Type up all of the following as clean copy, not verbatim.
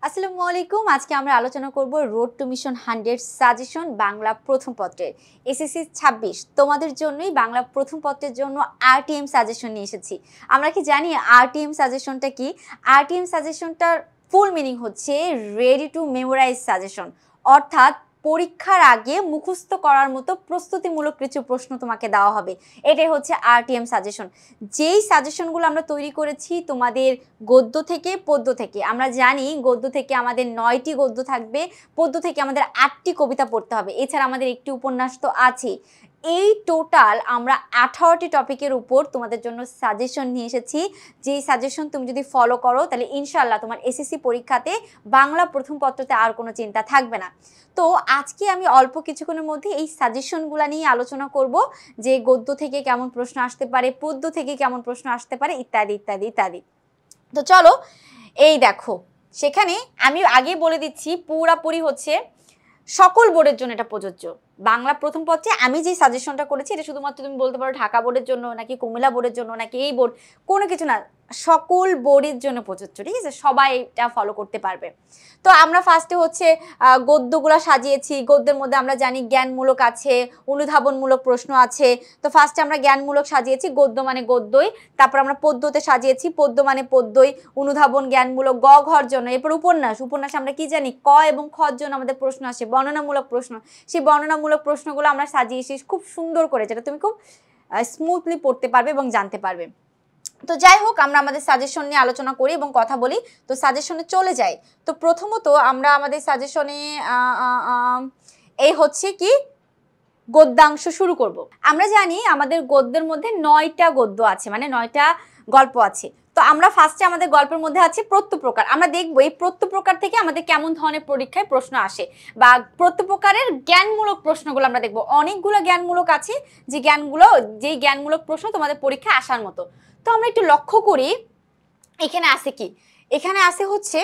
আসসালামু আলাইকুম। আজকে আমরা আলোচনা করব road two mission 100 suggestion Bangla প্রথম পত্রের এসএসসি 26 তোমাদের জন্যই বাংলা প্রথম পত্রের জন্য আরটিএম সাজেশন নিয়ে এসেছি। আমরা কি জানি আরটিএম সাজেশনটা কি? আরটিএম সাজেশনটার ফুল মিনিং হচ্ছে রেডি টু মেমোরাইজ সাজেশন, অর্থাৎ পরীক্ষার আগে মুখস্থ করার মতো প্রস্তুতিমূলক কিছু প্রশ্ন তোমাকে দেওয়া হবে। এটাই হচ্ছে আরটিএম সাজেশন। যেই সাজেশনগুলো আমরা তৈরি করেছি তোমাদের গদ্য থেকে পদ্য থেকে, আমরা জানি গদ্য থেকে আমাদের 9টি গদ্য থাকবে, পদ্য থেকে আমাদের 8টি কবিতা পড়তে হবে, এছাড়া আমাদের একটি উপন্যাস তো আছে। এই টোটাল আমরা 18টি টপিকের উপর তোমাদের জন্য সাজেশন নিয়ে এসেছি। যেই সাজেশন তুমি যদি ফলো করো তাহলে ইনশাল্লাহ তোমার এসএসসি পরীক্ষাতে বাংলা প্রথম পত্রতে আর কোনো চিন্তা থাকবে না। তো আজকে আমি অল্প কিছুক্ষণের মধ্যে এই সাজেশনগুলো নিয়ে আলোচনা করব, যে গদ্য থেকে কেমন প্রশ্ন আসতে পারে, পদ্য থেকে কেমন প্রশ্ন আসতে পারে, ইত্যাদি ইত্যাদি ইত্যাদি। তো চলো, এই দেখো, সেখানে আমি আগে বলে দিচ্ছি পুরাপুরি হচ্ছে সকল বোর্ডের জন্য এটা প্রযোজ্য। বাংলা প্রথম পত্রে আমি যে সাজেশনটা করেছি এটা শুধুমাত্র তুমি বলতে পারো ঢাকা বোর্ডের জন্য নাকি কুমিল্লা বোর্ডের জন্য নাকি এই বোর্ড, কোনো কিছু না, সকল বোর্ডের জন্য প্রযোজ্য, ঠিক আছে? সবাই এটা ফলো করতে পারবে। তো আমরা ফার্স্টে হচ্ছে গদ্যগুলো সাজিয়েছি। গদ্যের মধ্যে আমরা জানি জ্ঞানমূলক আছে, অনুধাবনমূলক প্রশ্ন আছে। তো ফার্স্টে আমরা জ্ঞানমূলক সাজিয়েছি, গদ্য মানে গদ্যই। তারপর আমরা পদ্যতে সাজিয়েছি, পদ্য মানে পদ্যই, অনুধাবন জ্ঞানমূলক, গ ঘর জন্য। এরপর উপন্যাস, উপন্যাস আমরা কি জানি ক এবং খর জন্য আমাদের প্রশ্ন আসে, বর্ণনামূলক প্রশ্ন। সেই বর্ণনামূলক প্রশ্নগুলো আমরা সাজিয়েছি খুব সুন্দর করে, যেটা তুমি খুব স্মুথলি পড়তে পারবে এবং জানতে পারবে। তো যাই হোক, আমরা আমাদের সাজেশন নিয়ে আলোচনা করি এবং কথা বলি। তো সাজেশনে চলে যাই। তো প্রথমত আমরা আমাদের সাজেশনে এই হচ্ছে কি গদ্যাংশ শুরু করব। আমরা জানি আমাদের গদ্যের মধ্যে 9টা গদ্য আছে, মানে 9টা গল্প আছে। তো আমরা ফার্স্টে আমাদের গল্পের মধ্যে আছে প্রত্যপ্রকার। আমরা দেখবো এই প্রত্যপ্রকার থেকে আমাদের কেমন ধরনের পরীক্ষায় প্রশ্ন আসে, বা প্রত্যপ্রকারের জ্ঞানমূলক প্রশ্নগুলো আমরা দেখবো। অনেকগুলো জ্ঞানমূলক আছে, যেই জ্ঞানমূলক প্রশ্ন তোমাদের পরীক্ষায় আসার মতো। তো আমরা একটু লক্ষ্য করি এখানে আছে কি। এখানে আছে হচ্ছে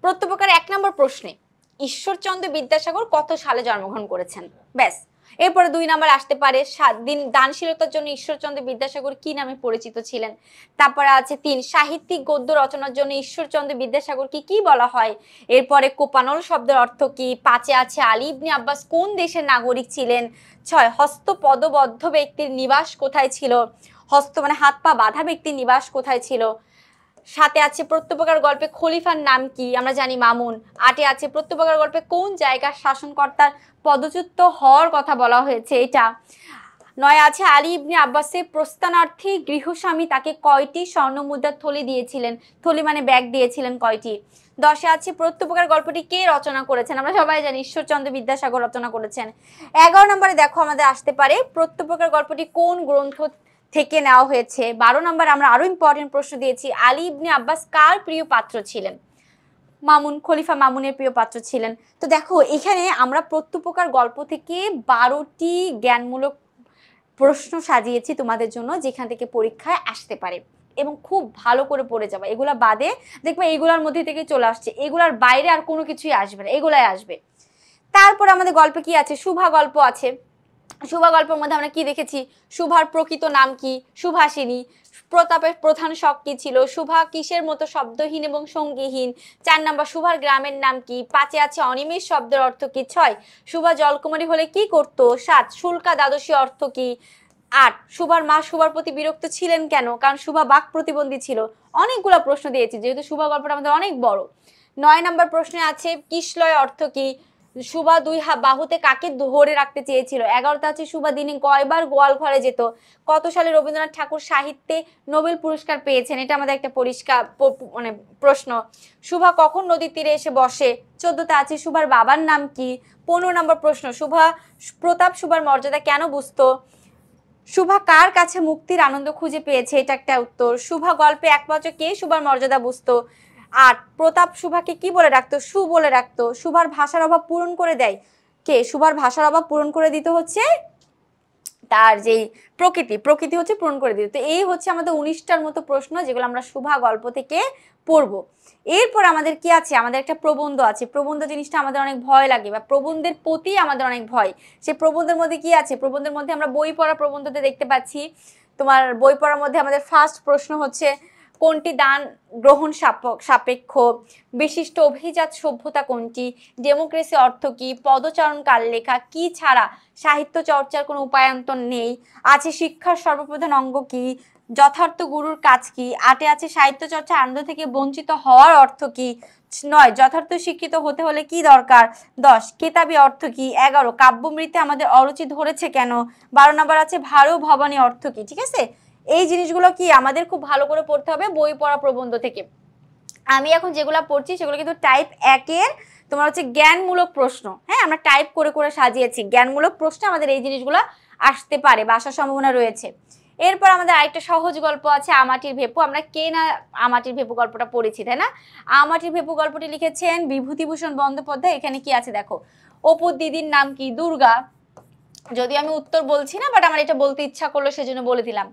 প্রত্যপ্রকার 1 নম্বর প্রশ্নে ঈশ্বরচন্দ্র বিদ্যাসাগর কত সালে জন্মগ্রহণ করেছেন, ব্যাস। এরপরে 2 নাম্বার আসতে পারে 7 দিন দানশীলতার জন্য ঈশ্বরচন্দ্র বিদ্যাসাগর কি নামে পরিচিত ছিলেন। তারপরে আছে 3 সাহিত্যিক গদ্য রচনার জন্য ঈশ্বরচন্দ্র বিদ্যাসাগরকে কি বলা হয়। এরপরে কোপানল শব্দের অর্থ কি। 5 আছে আলী ইবনে আব্বাস কোন দেশের নাগরিক ছিলেন। 6 হস্তপদবদ্ধ ব্যক্তির নিবাস কোথায় ছিল। হস্ত মানে হাত পা বাঁধা ব্যক্তির নিবাস কোথায় ছিল। 7 আছে প্রত্যপ্রকার গল্পে খলিফার নাম কি, আমরা জানি মামুন। 8 আছে প্রত্যপ্রকার গল্পে কোন জায়গার শাসনকর্তার পদচ্যুত হওয়ার কথা বলা হয়েছে, এটা। 9 আছে আলী ইবনে আব্বাসের প্রস্থানার্থী গৃহস্বামী তাকে কয়টি স্বর্ণমুদ্রার থলি দিয়েছিলেন। থলি মানে ব্যাগ দিয়েছিলেন কয়টি। 10 আছে প্রত্যপ্রকার গল্পটি কে রচনা করেছেন, আমরা সবাই জানি ঈশ্বরচন্দ্র বিদ্যাসাগর রচনা করেছেন। 11 নম্বরে দেখো আমাদের আসতে পারে প্রত্যপ্রকার গল্পটি কোন গ্রন্থ থেকে নেওয়া হয়েছে। 12 নম্বর আমরা আরো ইম্পর্টেন্ট প্রশ্ন দিয়েছি, আলী ইবনে আব্বাস কার প্রিয় পাত্র ছিলেন। মামুন, খলিফা মামুনের প্রিয় পাত্র ছিলেন। তো দেখো এখানে আমরা প্রত্যপ্রকার গল্প থেকে 12টি জ্ঞানমূলক প্রশ্ন সাজিয়েছি তোমাদের জন্য, যেখান থেকে পরীক্ষায় আসতে পারে, এবং খুব ভালো করে পড়ে যাবে। এগুলা বাদে দেখবে এগুলার মধ্যে থেকে চলে আসছে, এগুলার বাইরে আর কোনো কিছুই আসবে না, এগুলাই আসবে। তারপর আমাদের গল্পে কি আছে, শুভা গল্প আছে। শুভা গল্পের মধ্যে আমরা কি দেখেছি, শুভার প্রকৃত নাম কি, সুভাষিনী। প্রতাপের প্রধান শখ কি ছিল, শুভা কিসের মতো শব্দহীন এবং সঙ্গীহীন। 4 নম্বর শুভার গ্রামের নাম কি। 5 আছে অনিমেষ শব্দের অর্থ কি। 6 শুভা জলকুমারী হলে কি করত। 7 শুল্কা দ্বাদশী অর্থ কি। 8 শুভার মা শুভার প্রতি বিরক্ত ছিলেন কেন, কারণ শুভা বাক প্রতিবন্ধী ছিল। অনেকগুলো প্রশ্ন দিয়েছি যেহেতু শুভা গল্পটা আমাদের অনেক বড়। 9 নম্বর প্রশ্নে আছে কিশলয় অর্থ কি। শুভা 2 বাহুতে কাকে ধরে রাখতে চেয়েছিল। 11টা আছে শুভা দিনে কয়বার গোয়াল ঘরে যেত। কত সালে রবীন্দ্রনাথ ঠাকুর সাহিত্যে নোবেল পুরস্কার পেয়েছেন, এটা আমাদের একটা পরিষ্কার মানে প্রশ্ন। শুভা কখন নদীর তীরে এসে বসে। 14টা আছে শুভার বাবার নাম কি। 15 নম্বর প্রশ্ন প্রতাপ শুভার মর্যাদা কেন বুঝতো। শুভা কার কাছে মুক্তির আনন্দ খুঁজে পেয়েছে, এটা একটা উত্তর। শুভা গল্পে একমাত্র কে শুভার মর্যাদা বুঝতো। 8 প্রতাপ শুভাকে কি বলে রাখতো, সু বলে রাখতো। শুভার ভাষার অভাব পূরণ করে দেয় কে, শুভার ভাষার অভাব পূরণ করে দিতে হচ্ছে তার যেই প্রকৃতি হচ্ছে পূরণ করে দিতে। তো এই হচ্ছে আমাদের 19টার মতো প্রশ্ন, যেগুলো আমরা শুভা গল্প থেকে পড়বো। এরপর আমাদের কি আছে, আমাদের একটা প্রবন্ধ আছে। প্রবন্ধ জিনিসটা আমাদের অনেক ভয় লাগে, বা প্রবন্ধের প্রতি আমাদের অনেক ভয়। সেই প্রবন্ধের মধ্যে কি আছে, প্রবন্ধের মধ্যে আমরা বই পড়া প্রবন্ধতে দেখতে পাচ্ছি। তোমার বই পড়ার মধ্যে আমাদের ফার্স্ট প্রশ্ন হচ্ছে কোনটি দান গ্রহণ সাপেক্ষ, বিশিষ্ট অভিজাত সভ্যতা কোনটি, ডেমোক্রেসি অর্থ কি, পদচারণ কার লেখা, কি ছাড়া সাহিত্য চর্চার কোনো উপায়ান্তর নেই, আছে শিক্ষার সর্বপ্রধান অঙ্গ কি, যথার্থ গুরুর কাজ কি, 8 আছে সাহিত্য চর্চা আনন্দ থেকে বঞ্চিত হওয়ার অর্থ কি, 9 যথার্থ শিক্ষিত হতে হলে কি দরকার, 10 কেতাবি অর্থ কি, 11 কাব্যমৃতে আমাদের অরুচি ধরেছে কেন, 12 নম্বর আছে ভারু ভবানী অর্থ কি। ঠিক আছে, এই জিনিসগুলো কি আমাদের খুব ভালো করে পড়তে হবে বই পড়া প্রবন্ধ থেকে। আমি এখন যেগুলো পড়ছি সেগুলো কিন্তু টাইপ 1 এর তোমার হচ্ছে জ্ঞানমূলক প্রশ্ন। হ্যাঁ, আমরা টাইপ করে করে সাজিয়েছি, জ্ঞানমূলক প্রশ্ন আমাদের এই জিনিসগুলো আসতে পারে বা আসার সম্ভাবনা রয়েছে। এরপর আমাদের আরেকটা সহজ গল্প আছে আমাটির ভেপু। আমরা কে না আমাটির ভেপু গল্পটা পড়েছি, তাই না? আমাটির ভেপু গল্পটি লিখেছেন বিভূতিভূষণ বন্দ্যোপাধ্যায়। এখানে কি আছে দেখো, অপুর দিদির নাম কি, দুর্গা। যদি আমি উত্তর বলছি না, বাট আমার এটা বলতে ইচ্ছা করলো সেজন্য বলে দিলাম।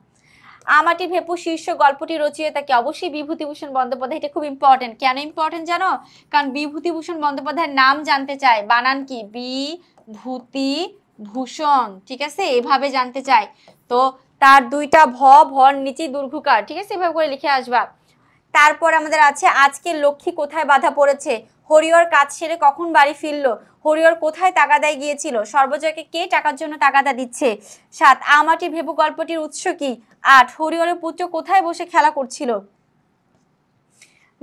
আমাটি ভেপু শীর্ষ গল্পটি রচয়িতাকে অবশ্যই বিভূতিভূষণ বন্দ্যোপাধ্যায়। এটা খুব ইম্পর্টেন্ট। কেন ইম্পর্টেন্ট জানো? কারণ বিভূতিভূষণ বন্দ্যোপাধ্যায়ের নাম জানতে চায়, বানান কি, বিভূতিভূষণ। ঠিক আছে, এভাবে জানতে চায়। তো তার দুইটা ভর নিচে দীর্ঘকার। ঠিক আছে, এভাবে করে লিখে আসবা। তারপর আমাদের আছে আজকে লক্ষ্মী কোথায় বাধা পড়েছে, হরিহর কাজ সেরে কখন বাড়ি ফিরলো, হরিহর কোথায় তাগাদায় গিয়েছিল, সর্বজয়কে কে টাকার জন্য তাগাদা দিচ্ছে। 7 আমাটি ভেপু গল্পটির উৎস কি। 8 হরিহরের পুত্র কোথায় বসে খেলা করছিল।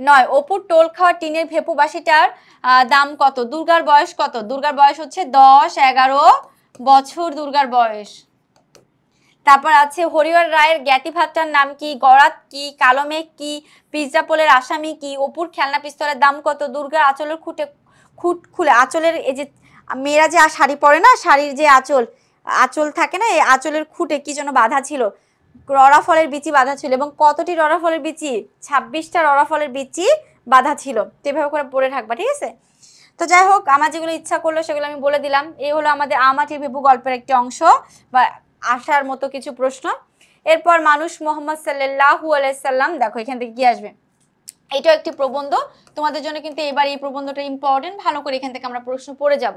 9 অপুর টোল খাওয়া টিনের ভেপু বাসিটার দাম কত, দুর্গার বয়স কত। দুর্গার বয়স হচ্ছে 10-11 বছর দুর্গার বয়স। তারপর আছে হরিহর রায়ের জ্ঞাতি ভাতটার নাম কি, গরাত কি, কালো মেঘ কি, পিজ্জাপোলের আসামি কি, অপুর খেলনা পিস্তলের দাম কত, দুর্গার আঁচলের খুঁট খুলে, আঁচলের এই যে মেয়েরা যে শাড়ি পরে না, শাড়ির যে আঁচল থাকে না, এই আঁচলের খুঁটে কি যেন বাঁধা ছিল, ররা ফলের বিচি বাঁধা ছিল। এবং কতটি ররা ফলের বিচি, 26টা ররা ফলের বিচি বাঁধা ছিল। তো এভাবে করে পড়ে থাকবা, ঠিক আছে? তো যাই হোক, আমার যেগুলো ইচ্ছা করলো সেগুলো আমি বলে দিলাম। এই হলো আমাদের আমাটির ভেপু গল্পের একটি অংশ বা আসার মতো কিছু প্রশ্ন। এরপর মানুষ মোহাম্মদ সাল্লাল্লাহু আলাইহি সাল্লাম, দেখো এখান থেকে কি আসবে, এটাও একটি প্রবন্ধ তোমাদের জন্য, কিন্তু এবার এই প্রবন্ধটা ইম্পর্টেন্ট, ভালো করে এখান থেকে আমরা প্রশ্ন পড়ে যাব।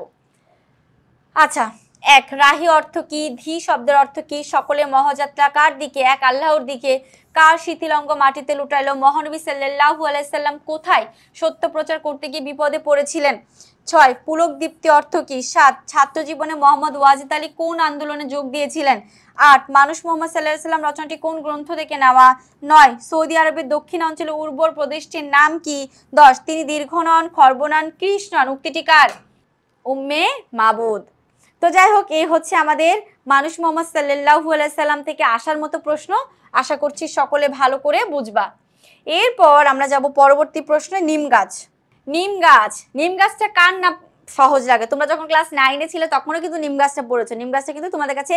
আচ্ছা, 1 রাহি অর্থ কি, ধি শব্দের অর্থ কি, সকলে মহাযাত্রা কার দিকে, 1 আল্লাহর দিকে, কার শিথিলঙ্গ মাটিতে লুটাইলো, মহানবী সাল্লাল্লাহু আলাইহি সাল্লাম কোথায় সত্য প্রচার করতে গিয়ে বিপদে পড়েছিলেন। 6 পুলক দীপ্তি অর্থ কি। 7 ছাত্র জীবনে মোহাম্মদ ওয়াজিদ আলী কোন আন্দোলনে যোগ দিয়েছিলেন। 8 মানুষ মোহাম্মদ সাল্লাল্লাহু আলাইহি সাল্লাম রচনাটি কোন গ্রন্থ থেকে নেওয়া। 9 সৌদি আরবের দক্ষিণ অঞ্চলে উর্বর প্রদেশটির নাম কি। 10 তিনি দীর্ঘ নন, খর্ব নন, কৃষ্ণ নন। উক্তিটি কার? উম্মে মাবুদ। তো যাই হোক, এই হচ্ছে আমাদের মানুষ মোহাম্মদ সাল্লাল্লাহু আলাইহি সাল্লাম থেকে আসার মতো প্রশ্ন। আশা করছি সকলে ভালো করে বুঝবা। এরপর আমরা যাব পরবর্তী প্রশ্নে, নিম গাছ। নিম গাছটা কার না সহজ লাগে? তোমরা যখন ক্লাস 9-এ ছিলে তখনও কিন্তু নিম গাছটা পড়েছো। নিম গাছটা কিন্তু তোমাদের কাছে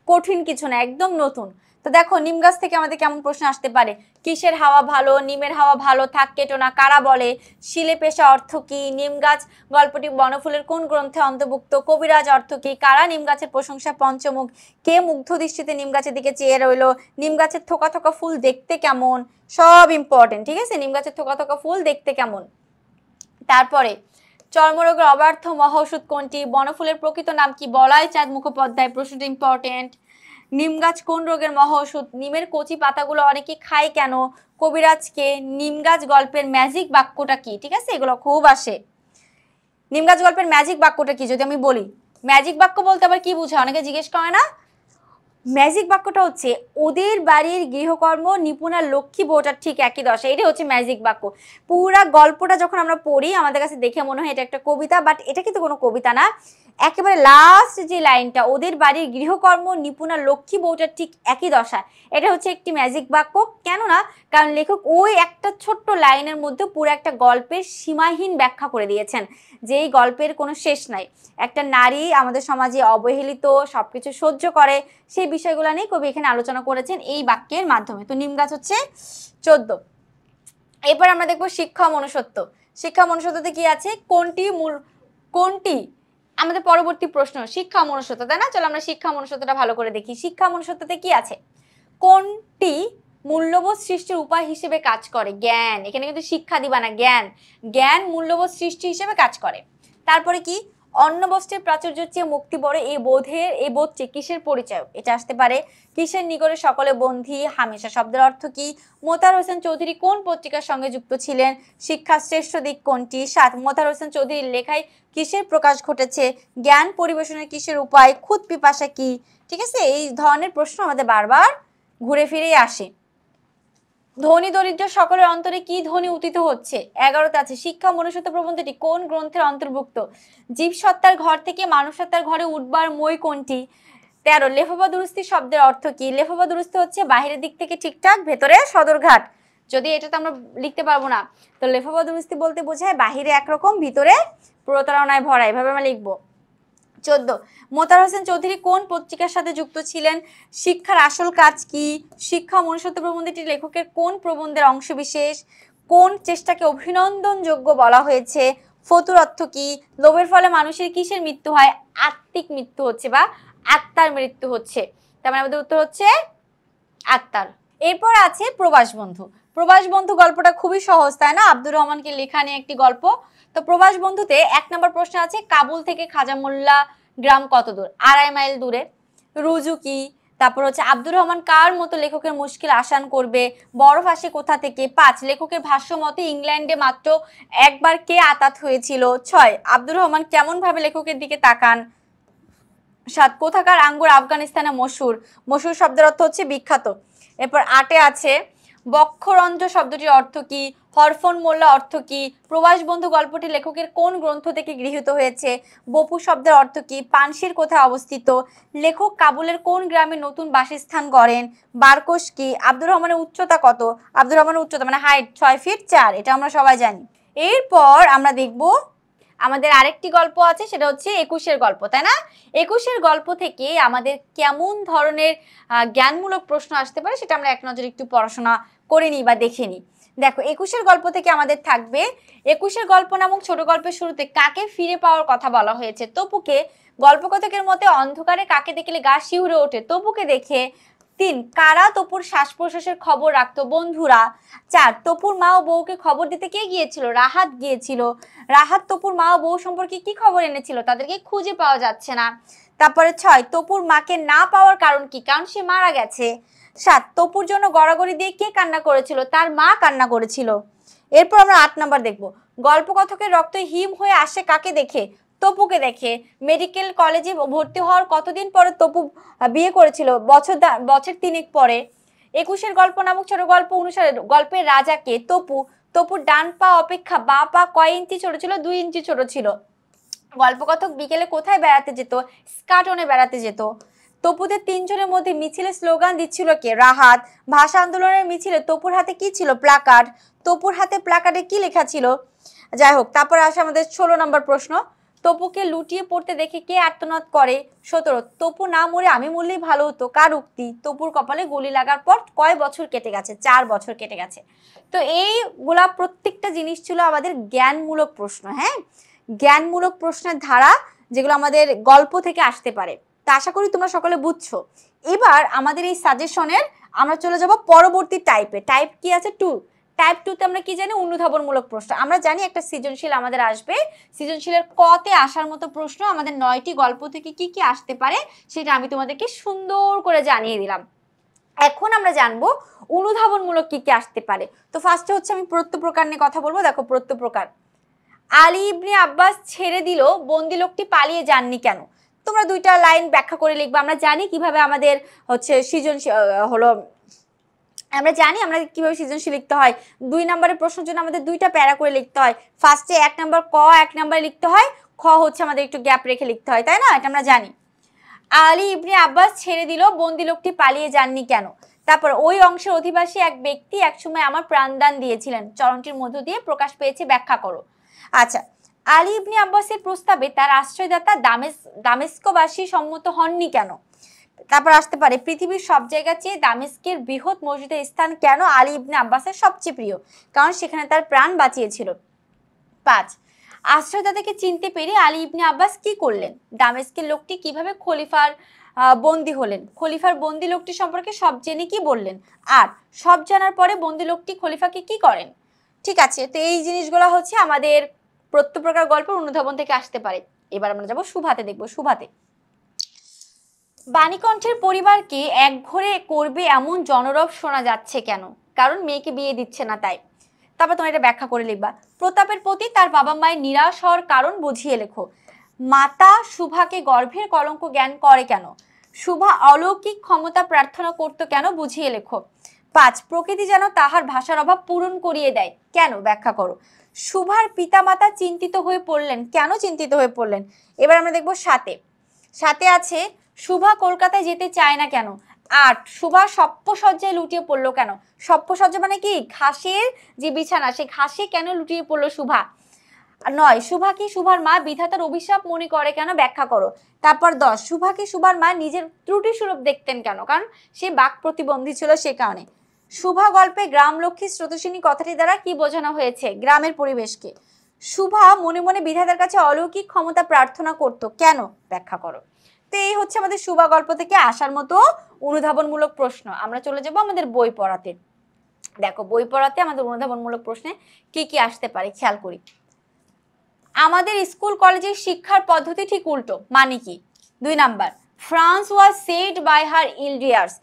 কঠিন কিছু না, একদম নতুন। তো দেখো নিম গাছ থেকে আমাদের কেমন প্রশ্ন আসতে পারে। কিসের হাওয়া ভালো, নিমের হাওয়া ভালো, থাক কেটো না, কারা বলে, শিলে পেশা অর্থ কি, নিম গাছ গল্পটি বনফুলের কোন গ্রন্থে অন্তর্ভুক্ত, কবিরাজ অর্থ কি, কারা নিম গাছের প্রশংসা পঞ্চমুখ, কে মুগ্ধ দৃষ্টিতে নিম গাছের দিকে চেয়ে রইলো, নিম গাছের থোকা থোকা ফুল দেখতে কেমন। সব ইম্পর্টেন্ট, ঠিক আছে? নিম গাছের থোকা থোকা ফুল দেখতে কেমন। তারপরে চর্মরোগের অবার্থ মহা ওষুধ কোনটি, বনফুলের প্রকৃত নাম কি, বলাই চাঁদ মুখোপাধ্যায়। প্রশ্নটা ইম্পর্টেন্ট। নিম গাছ কোন রোগের মহা ওষুধ, নিমের কচি পাতাগুলো অনেকে খায় কেন, কবিরাজকে, নিম গাছ গল্পের ম্যাজিক বাক্যটা কি। ঠিক আছে, এগুলো খুব আসে। নিম গাছ গল্পের ম্যাজিক বাক্যটা কি যদি আমি বলি, ম্যাজিক বাক্য বলতে আবার কি বুঝায় অনেকে জিজ্ঞেস করে না। ম্যাজিক বাক্যটা হচ্ছে ওদের বাড়ির গৃহকর্ম নিপুণা লক্ষ্মী বউটার ঠিক একই দশা, এটা হচ্ছে ম্যাজিক বাক্য। পুরা গল্পটা যখন আমরা পড়ি আমাদের কাছে দেখে মনে হয় এটা একটা কবিতা, বাট এটা কিন্তু কোনো কবিতা না। একেবারে লাস্ট যে লাইনটা, ওদের বাড়ির গৃহকর্ম নিপুণা লক্ষ্মী বউটার ঠিক একই দশা, এটা হচ্ছে একটি ম্যাজিক বাক্য। কেন না, কারণ লেখক ওই একটা ছোট্ট লাইনের মধ্যে পুরো একটা গল্পের সীমাহীন ব্যাখ্যা করে দিয়েছেন, যে এই গল্পের কোনো শেষ নাই। একটা নারী আমাদের সমাজে অবহেলিত, সবকিছু সহ্য করে, সেই বিষয়গুলো নিয়ে কবি এখানে আলোচনা করেছেন এই বাক্যের মাধ্যমে। তো নিম গাছ হচ্ছে 14। এরপর আমরা দেখবো শিক্ষা মনুষ্যত্ব। শিক্ষা মনুষ্যত্বতে কি আছে, কোনটি আমাদের পরবর্তী প্রশ্ন, শিক্ষা মনুষ্যত্ব, তাই না? চলো আমরা শিক্ষা মনুষ্যত্বটা ভালো করে দেখি। শিক্ষা মনুষ্যত্বতে কি আছে, কোনটি মূল্যবোধ সৃষ্টির উপায় হিসেবে কাজ করে। জ্ঞান, এখানে কিন্তু শিক্ষা দিবা না, জ্ঞান মূল্যবোধ সৃষ্টি হিসেবে কাজ করে। তারপরে কি, অন্ন বস্ত্রের প্রাচুর্যের চেয়ে মুক্তি বড়, এই বোধটি কিসের পরিচয়? এটা আসতে পারে কিসের নিগড়ে সকলে বন্ধী, হামেশা শব্দের অর্থ কি? মোতাহার হোসেন চৌধুরী কোন পত্রিকার সঙ্গে যুক্ত ছিলেন? শিক্ষার শ্রেষ্ঠ দিক কোনটি? 7 মোতাহার হোসেন চৌধুরীর লেখায় কিসের প্রকাশ ঘটেছে? জ্ঞান পরিবেশনের কিসের উপায়? খুদ পিপাসা কি? ঠিক আছে, এই ধরনের প্রশ্ন আমাদের বারবার ঘুরে ফিরেই আসে। ধনী দরিদ্র সকলের অন্তরে কি ধ্বনি উদিত হচ্ছে? 11তে আছে শিক্ষা মনুষ্যত্ব প্রবন্ধটি কোন গ্রন্থের অন্তর্ভুক্ত? জীবসত্তার ঘর থেকে মানবসত্তার ঘরে উঠবার মই কোনটি? 13 লেফাফা দুরুস্তি শব্দের অর্থ কি? লেফাফা দুরুস্তি হচ্ছে বাহিরের দিক থেকে ঠিকঠাক, ভেতরে সদরঘাট। যদি এটা তো আমরা লিখতে পারবো না, তো লেফাফা দুরুস্তি বলতে বোঝায় বাহিরে একরকম ভিতরে প্রতারণায় ভরা, এভাবে আমরা লিখবো। 14 মোতাহার হোসেন চৌধুরী কোন পত্রিকার সাথে যুক্ত ছিলেন? শিক্ষার আসল কাজ কি? শিক্ষা মনুষ্যত্ব প্রবন্ধটি লেখকের কোন প্রবন্ধের অংশবিশেষ? কোন চেষ্টাকে অভিনন্দনযোগ্য বলা হয়েছে? ফতুর অর্থ কি? লোভের ফলে মানুষের কিসের মৃত্যু হয়? আত্মিক মৃত্যু হচ্ছে বা আত্মার মৃত্যু হচ্ছে। তার মানে আমাদের উত্তর হচ্ছে আত্মার। এরপর আছে প্রবাস বন্ধু। প্রবাস বন্ধু গল্পটা খুবই সহজ, তাই না? আব্দুর রহমানকে লেখা নিয়ে একটি গল্প। তো প্রবাস বন্ধুতে 1 নম্বর প্রশ্ন আছে কাবুল থেকে খাজা মোল্লা গ্রাম কত দূর? 2.5 মাইল দূরে। রুজু কি? তারপর হচ্ছে আব্দুর রহমান কার মতো লেখকের মুশকিল আসান করবে? বরফ আসে কোথা থেকে? 5 লেখকের ভাষ্য মতে ইংল্যান্ডে মাত্র একবার কে আতাত হয়েছিল? 6 আব্দুর রহমান কেমন ভাবে লেখকের দিকে তাকান? 7 কোথাকার আঙ্গুর আফগানিস্তানে মশহুর? মশহুর শব্দের অর্থ হচ্ছে বিখ্যাত। এরপর 8 আছে বক্ষরন্ধ্র শব্দটির অর্থ কি? হরফন মোল্লা অর্থ কি? প্রবাস বন্ধু গল্পটি লেখকের কোন গ্রন্থ থেকে গৃহীত হয়েছে? বপু শব্দের অর্থ কি? পানশির কোথায় অবস্থিত? লেখক কাবুলের কোন গ্রামে নতুন বাসস্থান গড়েন? বারকোশ কি? আব্দুর রহমানের উচ্চতা কত? আব্দুর রহমানের উচ্চতা মানে হাইট 6 ফিট 4, এটা আমরা সবাই জানি। এরপর আমরা দেখব আমাদের আরেকটি গল্প আছে, সেটা হচ্ছে 21-এর গল্প, তাই না? 21-এর গল্প থেকে আমাদের কেমন ধরনের জ্ঞানমূলক প্রশ্ন আসতে পারে সেটা আমরা এক নজরে একটু পড়াশোনা করে নিই বা দেখে নিই। দেখো 21-এর গল্প থেকে আমাদের থাকবে 21-এর গল্প নামক ছোট গল্পের শুরুতে কাকে ফিরে পাওয়ার কথা বলা হয়েছে? তপুকে। গল্পকথকের মতে অন্ধকারে কাকে দেখলে গা শিউরে ওঠে? তপুকে দেখে। 3 কারা তপুর শ্বাস প্রশ্বাসের খবর রাখতো? বন্ধুরা। 4 তপুর মা ও বউকে খবর দিতে কে গিয়েছিল? রাহাত গিয়েছিল। রাহাত তপুর মা ও বউ সম্পর্কে কি খবর এনেছিল? তাদেরকে খুঁজে পাওয়া যাচ্ছে না। তারপরে 6 তপুর মাকে না পাওয়ার কারণ কি? কারণ সে মারা গেছে। 7 তপুর জন্য গড়াগড়ি দিয়ে কে কান্না করেছিল? তার মা কান্না করেছিল। এরপর আমরা 8 নাম্বার দেখব। গল্পকথকের রক্ত হিম হয়ে আসে কাকে দেখে? তপুকে দেখে। মেডিকেল কলেজে ভর্তি হওয়ার কতদিন পরে তপু বিয়ে করেছিল? বছর 3 পরে। 21-এর গল্প নামক ছোট গল্প অনুসারে গল্পের রাজা কে? তপু। তপুর ডান পা অপেক্ষা বা পা কয় ইঞ্চি ছোট ছিল? 2 ইঞ্চি ছোট ছিল। গল্পকথক বিকেলে কোথায় বেড়াতে যেত? স্কাটনে বেড়াতে যেত। তপুদের 3 জনের মধ্যে মিছিলে স্লোগান দিচ্ছিল কে? রাহাত। ভাষা আন্দোলনের মিছিলে তপুর হাতে কি ছিল? প্লাকার্ড। তপুর হাতে প্লাকার্ডে কি লেখা ছিল? যাই হোক, তারপরে আসে আমাদের 16 নম্বর প্রশ্ন। তপুকে লুটিয়ে পড়তে দেখে কে আর্তনাদ করে? 17 তপু না মরে আমি মরলেই ভালো হতো কার উক্তি? তপুর কপালে গুলি লাগার পর কয় বছর কেটে গেছে? 4 বছর কেটে গেছে। তো এইগুলা প্রত্যেকটা জিনিস ছিল আমাদের জ্ঞানমূলক প্রশ্ন। হ্যাঁ, জ্ঞানমূলক প্রশ্নের ধারা যেগুলো আমাদের গল্প থেকে আসতে পারে। তা আশা করি তোমরা সকলে বুঝছো। এবার আমাদের এই সাজেশনের আমরা চলে যাব পরবর্তী টাইপে। টাইপ কি আছে? 2। টাইপ 2 তে আমরা কি জানি? অনুধাবনমূলক প্রশ্ন। আমরা জানি একটা সৃজনশীল আমাদের আসবে, সৃজনশীলের কতে আসার মতো প্রশ্ন আমাদের 9টি গল্প থেকে কি কি আসতে পারে সেটা আমি তোমাদেরকে সুন্দর করে জানিয়ে দিলাম। এখন আমরা জানবো অনুধাবনমূলক কি কি আসতে পারে। তো ফার্স্টে হচ্ছে আমি প্রত্যপ্রকার নিয়ে কথা বলবো। দেখো প্রত্যপ্রকার, আলী ইবনে আব্বাস ছেড়ে দিল, বন্দি লোকটি পালিয়ে যাননি কেন? তোমরা 2টা লাইন ব্যাখ্যা করে লিখবা। আমরা জানি কিভাবে আমাদের হচ্ছে সৃজনশীল হলো, আমরা জানি আমরা কিভাবে সৃজনশীল লিখতে হয়। 2 নম্বরের প্রশ্নের জন্য আমাদের 2টা প্যারা করে লিখতে হয়। ফার্স্টে 1 নম্বর ক 1 নম্বরে লিখতে হয়, খ হচ্ছে আমাদের একটু গ্যাপ রেখে লিখতে হয়, তাই না? এটা আমরা জানি। আলী ইবনে আব্বাস ছেড়ে দিল, বন্দি লোকটি পালিয়ে যাননি কেন? তারপর ওই অংশের অধিবাসী এক ব্যক্তি একসময় আমার প্রাণদান দিয়েছিলেন, চরণটির মধ্য দিয়ে প্রকাশ পেয়েছে, ব্যাখ্যা করো। আচ্ছা, আলী ইবনে আব্বাসের প্রস্তাবে তার আশ্রয়দাতা দামেস্কবাসী সম্মত হননি কেন? তারপর আসতে পারে পৃথিবীর সব জায়গা চেয়ে দামেস্কের বৃহৎ মসজিদের স্থান কেন আলী ইবনে আব্বাসের সবচেয়ে প্রিয়? কারণ সেখানে তার প্রাণ বাঁচিয়েছিল। 5 আশ্রয়দাতাকে চিনতে পেরে আলী ইবনে আব্বাস কি করলেন? দামেস্কের লোকটি কিভাবে খলিফার বন্দী হলেন? খলিফার বন্দী লোকটি সম্পর্কে সব জেনে কি বললেন? আর সব জানার পরে বন্দী লোকটি খলিফাকে কি করেন? ঠিক আছে, তো এই জিনিসগুলো হচ্ছে আমাদের প্রত্যপ্রকার গল্পের অনুধাবন থেকে আসতে পারে। এবার আমরা যাবো শুভাতে, দেখবো শুভাতে। বাণীকণ্ঠের পরিবারকে একঘরে করবে এমন জনরব শোনা যাচ্ছে কেন? কারণ মেয়েকে বিয়ে দিচ্ছে না তাই। তারপর তোমরা এটা ব্যাখ্যা করে লিখবা। প্রতাপের প্রতি তার বাবা মায়ের নিরাশ হওয়ার কারণ বুঝিয়ে লেখো। মাতা শুভাকে গর্ভের কলঙ্ক জ্ঞান করে কেন? শুভা অলৌকিক ক্ষমতা প্রার্থনা করতো কেন? বুঝিয়ে লেখো। 5 প্রকৃতি যেন তাহার ভাষার অভাব পূরণ করিয়ে দেয় কেন? ব্যাখ্যা করো। শুভার পিতামাতা চিন্তিত হয়ে পড়লেন কেন? চিন্তিত হয়ে পড়লেন। এবার আমরা দেখবো সাথে আছে শুভা কলকাতায় যেতে চায় না কেন? 8 শুভা সপ্পসজ্জায় লুটিয়ে পড়লো কেন? সপ্পসজ্জা মানে কি? ঘাসের যে বিছানা, সে ঘাসে কেন লুটিয়ে পড়লো শুভা? 9 শুভাকে শুভার মা বিধাতার অভিশাপ মনে করে কেন? ব্যাখ্যা করো। তারপর 10 শুভাকে শুভার মা নিজের ত্রুটি স্বরূপ দেখতেন কেন? কারণ সে বাক প্রতিবন্ধী ছিল সে কারণে। শুভা গল্পে গ্রাম লক্ষ্মী স্রোতস্বিনী কথাটি দ্বারা কি বোঝানো হয়েছে? গ্রামের পরিবেশকে। শুভা মনে মনে বিধাতার কাছে অলৌকিক ক্ষমতা প্রার্থনা করত কেন? ব্যাখ্যা করো। তো এই হচ্ছে আমাদের শুভা গল্প থেকে আসার মতো অনুধাবনমূলক প্রশ্ন। আমরা চলে যাব আমাদের বই পড়াতে। দেখো বই পড়াতে আমাদের অনুধাবনমূলক প্রশ্নে কি কি আসতে পারে খেয়াল করি। আমাদের স্কুল কলেজের শিক্ষার পদ্ধতি ঠিক উল্টো মানে কি? 2 number France was said by her elders,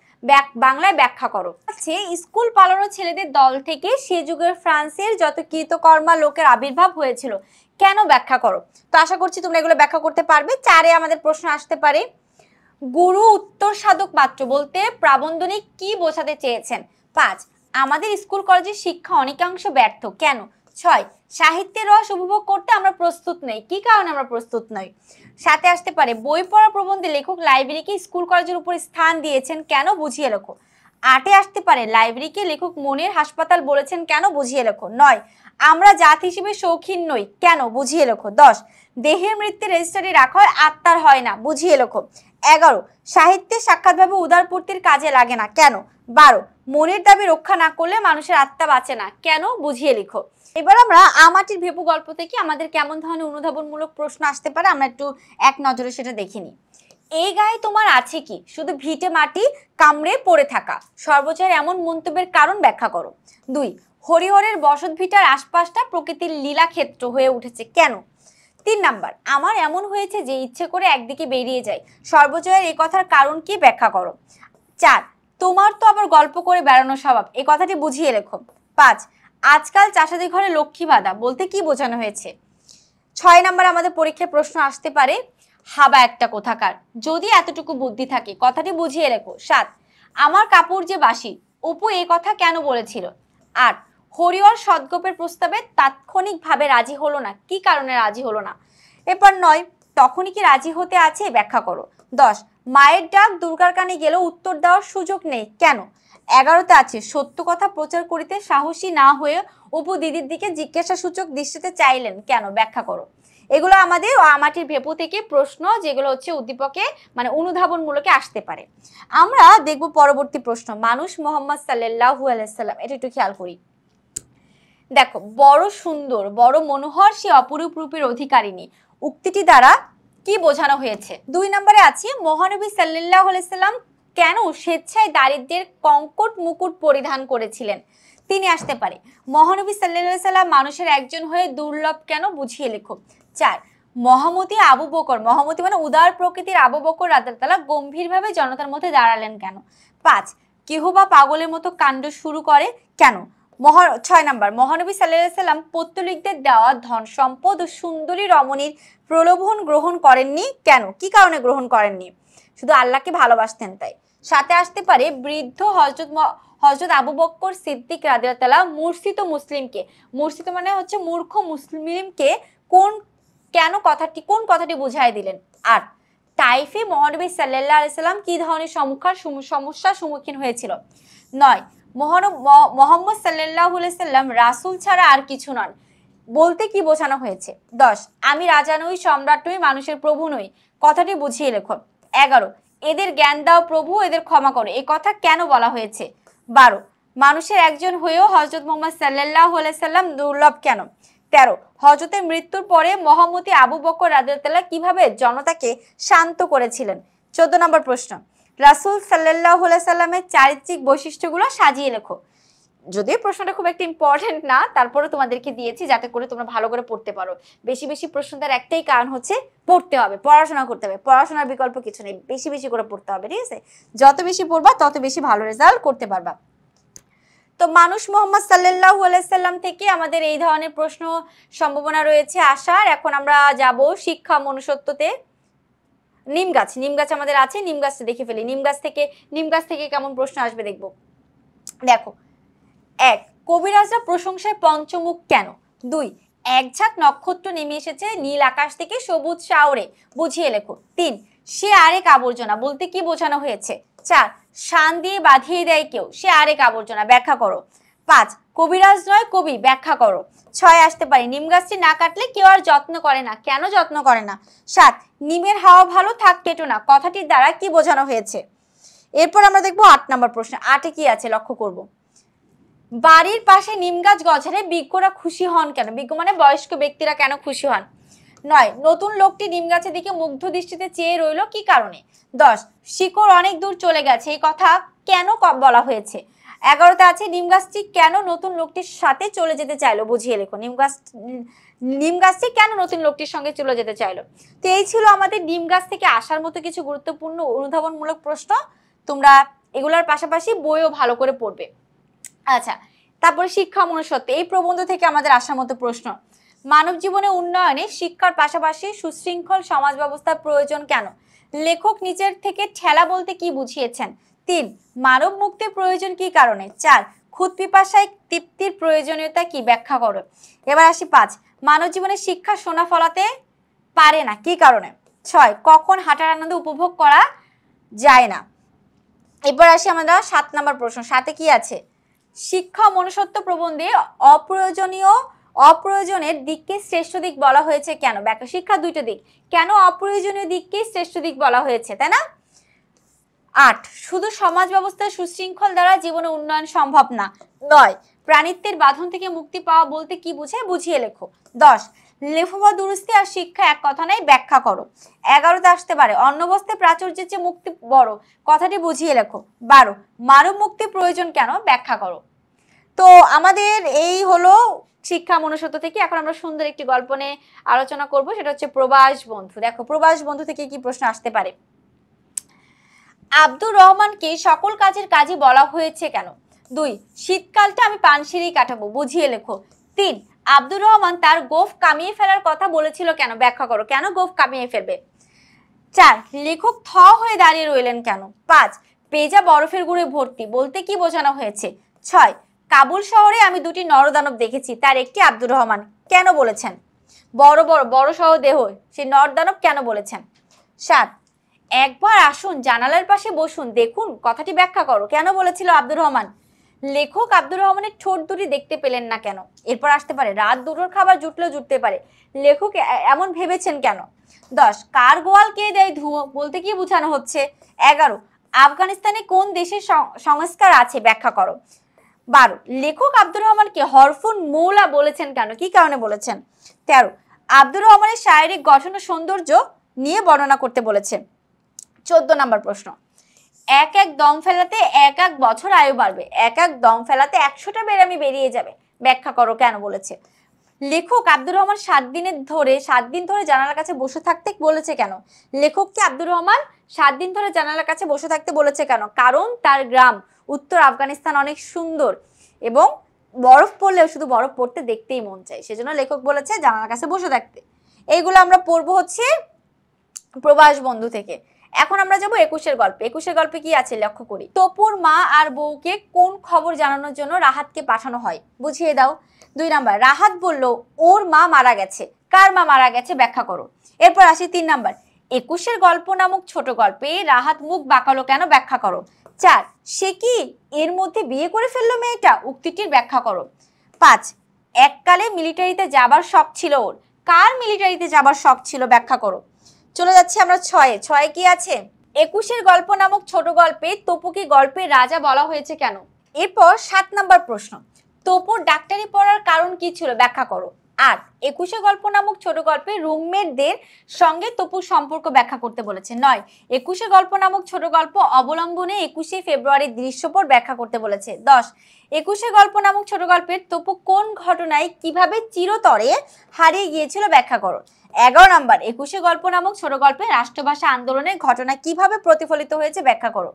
বাংলায় ব্যাখ্যা করো। আছে স্কুল পালানো ছেলেদের দল থেকে সে যুগের ফ্রান্সের যত কৃতকর্মা লোকের আবির্ভাব হয়েছিল কেন? ব্যাখ্যা করো। তো আশা করছি তোমরা এগুলো ব্যাখ্যা করতে পারবে। 4 আমাদের প্রশ্ন আসতে পারে গুরু উত্তর সাধক পাত্র বলতে প্রাবন্ধনিক কি বোঝাতে চেয়েছেন? 5 আমাদের স্কুল কলেজের শিক্ষা অনেকাংশ ব্যর্থ কেন? 6 সাহিত্যের রস উপভোগ করতে আমরা প্রস্তুত নই, কি কারণে আমরা প্রস্তুত নই? 7 আসতে পারে বই পড়া প্রবন্ধে লেখক লাইব্রেরিকে স্কুল কলেজের উপর স্থান দিয়েছেন কেন? বুঝিয়ে লেখো। 8 আসতে পারে লাইব্রেরিকে লেখক মনের হাসপাতাল বলেছেন কেন? বুঝিয়ে লেখো। 9 আমরা জাত হিসেবে শৌখিন নই কেন? বুঝিয়ে লেখো। 10 দেহের মৃত্যু রেজিস্টারে রাখা হয়, আত্মার হয় না, বুঝিয়ে লেখো। 11 সাহিত্যের সাক্ষাৎভাবে উদারপূর্তির কাজে লাগে না কেন? 12 মনের দাবি রক্ষা না করলে মানুষের আত্মা বাঁচে না কেন? বুঝিয়ে লিখো। এবার আমরা আমাটির ভেপু গল্প থেকে আমাদের কেমন ধরনের অনুধাবনমূলক প্রশ্ন আসতে পারে আমরা একটু এক নজরে সেটা দেখিনি। এই গায়ে তোমার আছে কি? শুধু ভিটে মাটি কামড়ে পড়ে থাকা। সর্বজয়ের এমন মন্তব্যের কারণ ব্যাখ্যা করো। 2 হরিহরের বসত ভিটার আশপাশটা প্রকৃতির লীলাক্ষেত্র হয়ে উঠেছে কেন? 3 নাম্বার আমার এমন হয়েছে যে ইচ্ছে করে একদিকে বেরিয়ে যায়। সর্বজয়ের এই কথার কারণ কি? ব্যাখ্যা করো। 4 তোমার তো আবার গল্প করে বেড়ানো স্বভাব, এই কথাটি বুঝিয়ে লেখো। 5 আজকাল চাষাদের ঘরে লক্ষ্মী বাঁধা বলতে কি বোঝানো হয়েছে? 6 নাম্বার আমাদের পরীক্ষায় প্রশ্ন আসতে পারে হাবা একটা কোথাকার, যদি এতটুকু বুদ্ধি থাকে, কথাটি বুঝিয়ে লেখো। 7 আমার কাপড় যে বাসি, অপু এই কথা কেন বলেছিল? 8 হরিহর সদ্গোপের প্রস্তাবে তাৎক্ষণিকভাবে রাজি হলো না, কি কারণে রাজি হলো না? এরপর 9 তখনই কি রাজি হতে আছে? ব্যাখ্যা করো। 10 মায়ের ডাক দুর্গার কানে গেলেও উত্তর দেওয়ার সুযোগ নেই কেন? 11তে আছে সত্য কথা প্রচার করিতে সাহসী না হয়ে অপু দিদির দিকে জিজ্ঞাসাসূচক দৃষ্টিতে চাইলেন কেন? ব্যাখ্যা করো। এগুলো আমাদের আমাটির ভেপু থেকে প্রশ্ন, যেগুলো হচ্ছে উদ্দীপকে মানে অনুধাবনমূলকে আসতে পারে। আমরা দেখব পরবর্তী প্রশ্ন মানুষ মোহাম্মদ সাল্লাল্লাহু আলাইহি সাল্লাম, এটা একটু খেয়াল করি। দেখো বড় সুন্দর বড় মনোহর সে অপরূপ রূপের অধিকারিণী উক্তিটি দ্বারা কি বোঝানো হয়েছে? 2 নম্বরে আছে মহানবী সাল্লাল্লাহু আলাইহি সাল্লাম কেন স্বেচ্ছায় দারিদ্র্যের কঙ্কট মুকুট পরিধান করেছিলেন? তিনি আসতে পারে মহানবী সাল্লাল্লাহু আলাইহি সাল্লাম মানুষের একজন হয়ে দুর্লভ কেন? বুঝিয়ে লেখো। 4 মহামতি আবু বকর, মহামতি মানে উদার প্রকৃতির আবু বকর রাদিয়াল্লাহু তাআলা গম্ভীরভাবে জনতার মধ্যে দাঁড়ালেন কেন? 5 কেহ বা পাগলের মতো কাণ্ড শুরু করে কেন? 6 নাম্বার মহানবী সাল্লাল্লাহু আলাইহি সাল্লাম পৌত্তলিকদের দেওয়া ধন সম্পদ ও সুন্দরী রমণীর প্রলোভন গ্রহণ করেননি কেন? কি কারণে গ্রহণ করেননি? শুধু আল্লাহকে ভালোবাসতেন তাই। সাথে আসতে পারে বৃদ্ধ হযরত আবু বকর সিদ্দিক রাদিয়াল্লাহু তাআলা মূর্ছিত মুসলিমকে, মূর্ছিত মানে হচ্ছে মূর্খ মুসলিমকে কোন কথাটি বুঝাই দিলেন? 8 তাইফে মহানবী সাল্লাল্লাহু আলাইহি সাল্লাম কি ধরনের সমস্যার সম্মুখীন হয়েছিল? 9 মোহাম্মদ সাল্লাল্লাহু আলাইহি সাল্লাম রাসূল ছাড়া আর কিছু নন বলতে কি বোঝানো হয়েছে? 10 আমি রাজা নই, সম্রাট নই, মানুষের প্রভু নই, কথাটি বুঝিয়ে লেখো। 11 এদের জ্ঞান দাও প্রভু, এদের ক্ষমা করো, এই কথা কেন বলা হয়েছে? 12 মানুষের একজন হয়েও হযরত মুহাম্মদ সাল্লাল্লাহু আলাইহি সাল্লাম দুর্লভ কেন? 13 হযরতের মৃত্যুর পরে মহামতি আবু বকর রাদিয়াল্লাহু তাআলা কিভাবে জনতাকে শান্ত করেছিলেন? 14 নম্বর প্রশ্ন রাসূল সাল্লাল্লাহু আলাইহি সাল্লামের চারিত্রিক বৈশিষ্ট্যগুলো সাজিয়ে লেখো। যদিও প্রশ্নটা খুব একটা ইম্পর্টেন্ট না, তারপরে তোমাদেরকে দিয়েছি যাতে করে তোমরা ভালো করে পড়তে পারো। বেশি বেশি প্রশ্ন দেওয়ার একটাই কারণ হচ্ছে পড়তে হবে, পড়াশোনা করতে হবে, পড়াশোনার বিকল্প কিছু নেই, বেশি বেশি করে পড়তে হবে, ঠিক আছে? যত বেশি পড়বা তত বেশি ভালো রেজাল্ট করতে পারবা। তো মানুষ মোহাম্মদ সাল্লাল্লাহু আলাইহি সাল্লাম থেকে আমাদের এই ধরনের প্রশ্ন সম্ভাবনা রয়েছে আসার। এখন আমরা যাব শিক্ষা মনুষ্যত্বতে। নিম গাছ আমাদের আছে, নিম গাছটা দেখে ফেলি। নিম গাছ থেকে কেমন প্রশ্ন আসবে দেখবো। দেখো, 1, কবিরাজরা প্রশংসায় পঞ্চমুখ কেন? 2, এক ঝাঁক নক্ষত্র নেমে এসেছে নীল আকাশ থেকে সবুজ শাওরে, বুঝিয়ে লেখো। 3, সে আরেক আবর্জনা বলতে কি বোঝানো হয়েছে? 4, শান দিয়ে বাঁধিয়ে দেয় কেউ, সে আরেক আবর্জনা, ব্যাখ্যা করো। 5, কবিরাজ নয় কবি, ব্যাখ্যা করো। 6 আসতে পারে, নিম গাছটি না কাটলে কেউ আর যত্ন করে না, কেন যত্ন করে না? 7, নিমের হাওয়া ভালো, থাক কেটো না, কথাটির দ্বারা কি বোঝানো হয়েছে? এরপর আমরা দেখবো 8 নম্বর প্রশ্ন। 8-এ কি আছে লক্ষ্য করব। বাড়ির পাশে নিম গাছ গজালে বিজ্ঞরা খুশি হন কেন? বিজ্ঞ মানে বয়স্ক ব্যক্তিরা কেন খুশি হন? 9, নতুন লোকটি নিম গাছের দিকে মুগ্ধ দৃষ্টিতে চেয়ে রইল কি কারণে? 10, শিকড় অনেক দূর চলে গেছে, এই কথা কেন বলা হয়েছে? 11তে আছে নিম গাছটি কেন নতুন লোকটির সাথে চলে যেতে চাইলো, বুঝিয়ে লেখো। নিম গাছটি কেন নতুন লোকটির সঙ্গে চলে যেতে চাইলো? তো এই ছিল আমাদের নিম গাছ থেকে আসার মতো কিছু গুরুত্বপূর্ণ অনুধাবনমূলক প্রশ্ন। তোমরা এগুলোর পাশাপাশি বইও ভালো করে পড়বে। আচ্ছা, তারপরে শিক্ষা মনুষ্যত্ব, এই প্রবন্ধ থেকে আমাদের আসার মতো প্রশ্ন। মানব জীবনে উন্নয়নে শিক্ষার পাশাপাশি সুশৃঙ্খল সমাজ ব্যবস্থার প্রয়োজন কেন? লেখক নিচের থেকে ঠেলা বলতে কি বুঝিয়েছেন? 3, মানব মুক্তির প্রয়োজন কি কারণে? 4, ক্ষুদ পিপাসায় তৃপ্তির প্রয়োজনীয়তা কি, ব্যাখ্যা করো। এবার আসি 5, মানব জীবনে শিক্ষা সোনা ফলাতে পারে না কি কারণে? 6, কখন হাঁটার আনন্দ উপভোগ করা যায় না? এবার আসি আমরা 7 নম্বর প্রশ্ন। 7-এ কি আছে? শিক্ষা মনুষ্যত্ব প্রবন্ধে অপ্রয়োজনের দিককে শ্রেষ্ঠ দিক বলা হয়েছে কেন? ব্যাখ্যা। শিক্ষা দুইটা দিক, কেন অপ্রয়োজনীয় দিককে শ্রেষ্ঠ দিক বলা হয়েছে, তাই না? 8, শুধু সমাজ ব্যবস্থার সুশৃঙ্খল দ্বারা জীবনে উন্নয়ন সম্ভব না। 9, প্রাণিত্বের বাঁধন থেকে মুক্তি পাওয়া বলতে কি বোঝায়, বুঝিয়ে লেখো। 10, লেফবা দুরস্তি আর শিক্ষা এক কথা নাই, ব্যাখ্যা করো। 11তে আসতে পারে অন্নবস্ত্রে প্রাচুর্যের চেয়ে মুক্তি বড়, কথাটি বুঝিয়ে লেখো। 12, মানব মুক্তি প্রয়োজন কেন, ব্যাখ্যা করো। তো আমাদের এই হলো শিক্ষা মনুষ্যত্ব থেকে। এখন আমরা সুন্দর একটি গল্প নিয়ে আলোচনা করব, সেটা হচ্ছে প্রবাস বন্ধু। দেখো, প্রবাস বন্ধু থেকে কি প্রশ্ন আসতে পারে। আব্দুর রহমানকে সকল কাজের কাজই বলা হয়েছে কেন? 2, শীতকালটা আমি পানসিঁড়ি কাটাবো, বুঝিয়ে লেখো। 3, আব্দুর রহমান তার গোঁফ কামিয়ে ফেলার কথা বলেছিল কেন, ব্যাখ্যা করো, কেন গোঁফ কামিয়ে ফেলবে? 4, লেখক থ হয়ে দাঁড়িয়ে রইলেন কেন? 5, পেজা বরফের গুঁড়ে ভর্তি বলতে কি বোঝানো হয়েছে? 6, কাবুল শহরে আমি দুটি নরদানব দেখেছি, তার একটি আব্দুর রহমান, কেন বলেছেন? বড় সহ দেহ, সেই নরদানব কেন বলেছেন? 7, একবার আসুন জানালার পাশে বসুন দেখুন, কথাটি ব্যাখ্যা করো, কেন বলেছিল আব্দুর রহমান? লেখক আব্দুর রহমানের ঠোঁট দুটি দেখতে পেলেন না কেন? এরপর আসতে পারে রাত দুটোর খাবার জুটলেও জুটতে পারে, লেখক এমন ভেবেছেন কেন? 10, কার গোয়াল কে দেয় ধুয়ো বলতে কি বোঝানো হচ্ছে? 11, আফগানিস্তানে কোন দেশের সংস্কার আছে, ব্যাখ্যা করো। 12, লেখক আব্দুর রহমানকে হরফুন মৌলা বলেছেন কেন, কি কারণে বলেছেন? 13, আব্দুর রহমানের শারীরিক গঠন ও সৌন্দর্য নিয়ে বর্ণনা করতে বলেছে। 14 নম্বর প্রশ্ন। এক দম ফেলাতে এক বছর আয়ু বাড়বে, এক দম ফেলাতে 100টা বেরামি বেরিয়ে যাবে, ব্যাখ্যা করো, কেন বলেছে? লেখক আব্দুর রহমান 7 দিন ধরে জানালার কাছে বসে থাকতে বলেছে কেন? লেখককে আব্দুর রহমান 7 দিন ধরে জানালার কাছে বসে থাকতে বলেছে কেন? কারণ তার গ্রাম উত্তর আফগানিস্তান অনেক সুন্দর এবং বরফ পড়লেও শুধু বরফ পড়তে দেখতেই মন চায়, সেজন্য লেখক বলেছে জানালার কাছে বসে থাকতে। এইগুলো আমরা পড়বো হচ্ছে প্রবাস বন্ধু থেকে। এখন আমরা যাবো 21-এর গল্পে। 21-এর গল্পে কি আছে লক্ষ্য করি। তপুর মা আর বউকে কোন খবর জানানোর জন্য রাহাতকে পাঠানো হয়, বুঝিয়ে দাও। 2 নাম্বার, রাহাত বলল ওর মা মারা গেছে, কার মা মারা গেছে, ব্যাখ্যা করো। এরপর আসি 3 নাম্বার, 21-এর গল্প নামক ছোট গল্পে রাহাত মুখ বাঁকালো কেন, ব্যাখ্যা করো। 4, সে কি এর মধ্যে বিয়ে করে ফেললো মেয়েটা, উক্তিটির ব্যাখ্যা করো। 5, এককালে মিলিটারিতে যাবার শখ ছিল ওর, কার মিলিটারিতে যাবার শখ ছিল, ব্যাখ্যা করো। চলে যাচ্ছি আমরা 6-এ কি আছে। 21-এর গল্প নামক ছোট গল্পে তপুকে গল্পের রাজা বলা হয়েছে কেন? এরপর 7 নাম্বার প্রশ্ন, তপুর ডাক্তারি পড়ার কারণ কি ছিল, ব্যাখ্যা করো। 8 21 গল্প নামক ছোট গল্পে রুমমেটদের সঙ্গে তপুর সম্পর্ক ব্যাখ্যা করতে বলেছে। 9 21 গল্প নামক ছোট গল্প অবলম্বনে 21শে ফেব্রুয়ারির দৃশ্যপট ব্যাখ্যা করতে বলেছে। 10 21 গল্প নামক ছোট গল্পের তপু কোন ঘটনায় কিভাবে চিরতরে হারিয়ে গিয়েছিল ব্যাখ্যা করো। 11 নম্বর 21 গল্প নামক ছোট গল্পে রাষ্ট্রভাষা আন্দোলনের ঘটনা কিভাবে প্রতিফলিত হয়েছে ব্যাখ্যা করো।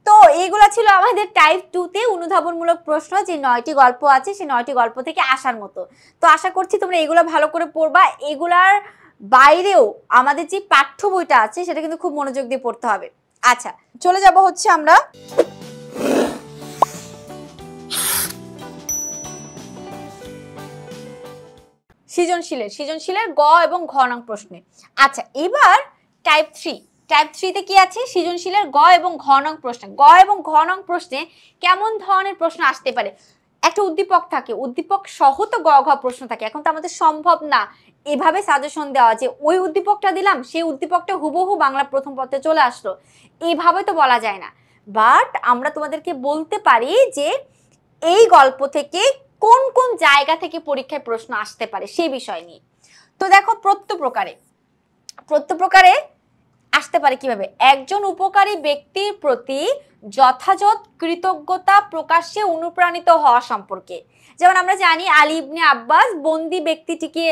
তো এইগুলা ছিল আমাদের টাইপ 2 তে অনুধাবনমূলক প্রশ্ন, যে 9টি গল্প আছে সেই 9টি গল্প থেকে আসার মতো। তো আশা করছি তোমরা এগুলো ভালো করে পড়বা। এগুলার বাইরেও আমাদের যে পাঠ্য বইটা আছে সেটা কিন্তু খুব মনোযোগ দিয়ে পড়তে হবে। আচ্ছা, চলে যাব হচ্ছে আমরা সৃজনশীলের গ এবং ঘ নং প্রশ্নে। আচ্ছা, এবার টাইপ 3 তে কি আছে? সৃজনশীলের গ এবং ঘ নং প্রশ্নে। গ এবং ঘ নং প্রশ্নে কেমন ধরনের প্রশ্ন আসতে পারে? একটা উদ্দীপক থাকে, উদ্দীপক সহ তো গ ঘ প্রশ্ন থাকে। এখন তো আমাদের সম্ভব না এভাবে সাজেশন দেওয়া যে ওই উদ্দীপকটা দিলাম, সেই উদ্দীপকটা হুবহু বাংলা প্রথম পত্রে চলে আসলো, এইভাবে তো বলা যায় না। বাট আমরা তোমাদেরকে বলতে পারি যে এই গল্প থেকে কোন কোন জায়গা থেকে পরীক্ষায় প্রশ্ন আসতে পারে সেই বিষয় নিয়ে। তো দেখো, প্রত্যপ্রকারে আসতে পারে কিভাবে? একজন উপকারী ব্যক্তির প্রতি যথাযথ কৃতজ্ঞতা প্রকাশ্যে অনুপ্রাণিত হওয়া সম্পর্কে। যেমন আমরা জানি আলী ইবনে আব্বাস বন্দি ব্যক্তিটিকে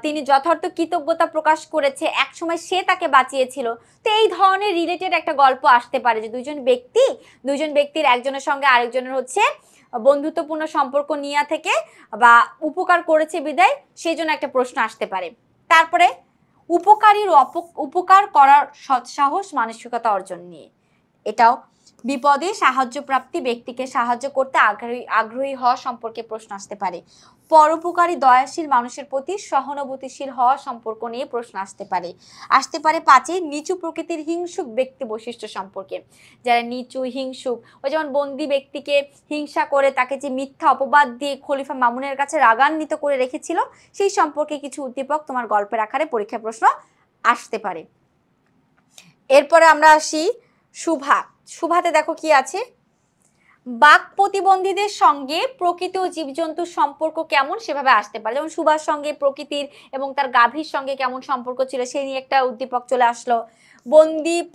তিনি যথার্থ কৃতজ্ঞতা প্রকাশ করেছে, একসময় সে তাকে বাঁচিয়েছিল। তো এই ধরনের রিলেটেড একটা গল্প আসতে পারে যে দুইজন ব্যক্তির একজনের সঙ্গে আরেকজনের হচ্ছে বন্ধুত্বপূর্ণ সম্পর্ক নিয়ে থেকে বা উপকার করেছে বিদায়, সেই জন্য একটা প্রশ্ন আসতে পারে। তারপরে উপকার করার সৎসাহস মানসিকতা অর্জন নিয়ে, এটাও বিপদে সাহায্য প্রাপ্তি, ব্যক্তিকে সাহায্য করতে আগ্রহী হওয়া সম্পর্কে প্রশ্ন আসতে পারে। পরোপকারী দয়াশীল মানুষের প্রতি সহানুভূতিশীল হওয়া সম্পর্ক নিয়ে প্রশ্ন আসতে পারে। 5 নিচু প্রকৃতির হিংসুক ব্যক্তি বৈশিষ্ট্য সম্পর্কে। যারা নিচু হিংসুক, ওই যেমন বন্দি ব্যক্তিকে হিংসা করে তাকে যে মিথ্যা অপবাদ দিয়ে খলিফা মামুনের কাছে রাগান্বিত করে রেখেছিল, সেই সম্পর্কে কিছু উদ্দীপক তোমার গল্পের আকারে পরীক্ষা প্রশ্ন আসতে পারে। এরপরে আমরা আসি সুভাতে দেখো কি আছে? বাক প্রতিবন্ধীদের সঙ্গে প্রকৃতি ও জীবজন্তুর সম্পর্ক কেমন সেভাবে আসতে পারে। যেমন সুভার সঙ্গে প্রকৃতির এবং তার গাভীর সঙ্গে কেমন সম্পর্ক ছিল সেই নিয়ে একটা উদ্দীপক চলে আসলো।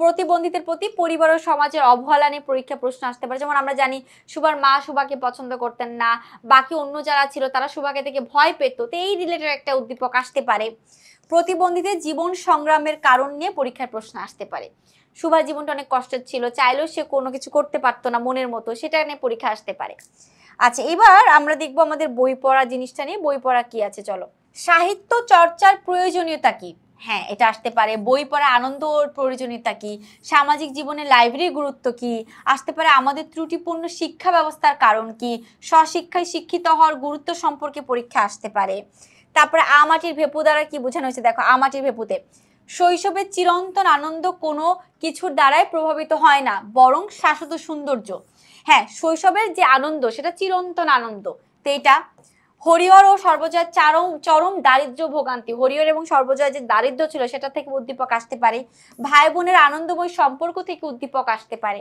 প্রতিবন্ধীদের প্রতি পরিবার ও সমাজের অবহেলা নিয়ে পরীক্ষা প্রশ্ন আসতে পারে। যেমন আমরা জানি সুভার মা সুভাকে পছন্দ করতেন না, বাকি অন্য যারা ছিল তারা সুভাকে থেকে ভয় পেত। তো এই রিলেটেড একটা উদ্দীপক আসতে পারে। প্রতিবন্ধীদের জীবন সংগ্রামের কারণ নিয়ে পরীক্ষার প্রশ্ন আসতে পারে। সুভার জীবনটা অনেক কষ্টের ছিল, চাইলেও সে কোনো কিছু করতে পারতো না মনের মতো, সেটা নিয়ে পরীক্ষা আসতে পারে। আচ্ছা, এবার আমরা দেখবো আমাদের বই পড়া জিনিসটা নিয়ে। বই পড়া কি আছে চলো। সাহিত্য চর্চার প্রয়োজনীয়তা কি? হ্যাঁ, এটা আসতে পারে। বই পড়া আনন্দ ওর প্রয়োজনীয়তা কি? সামাজিক জীবনে লাইব্রেরির গুরুত্ব কি? আসতে পারে আমাদের ত্রুটিপূর্ণ শিক্ষা ব্যবস্থার কারণ কি? স্বশিক্ষায় শিক্ষিত হওয়ার গুরুত্ব সম্পর্কে পরীক্ষা আসতে পারে। তারপরে আমাটির ভেপু দ্বারা কি বোঝানো হয়েছে দেখো। আমাটির ভেপুতে শৈশবের চিরন্তন আনন্দ কোনো কিছুর দ্বারাই প্রভাবিত হয় না, বরং শাশ্বত সৌন্দর্য। হ্যাঁ, শৈশবের যে আনন্দ সেটা চিরন্তন আনন্দ। তো এটা হরিহর ও সর্বজয়ের চরম দারিদ্র্য ভোগান্তি, হরিহর এবং সর্বজয়ের যে দারিদ্র্য ছিল সেটা থেকে উদ্দীপক আসতে পারে। ভাই বোনের আনন্দময় সম্পর্ক থেকে উদ্দীপক আসতে পারে।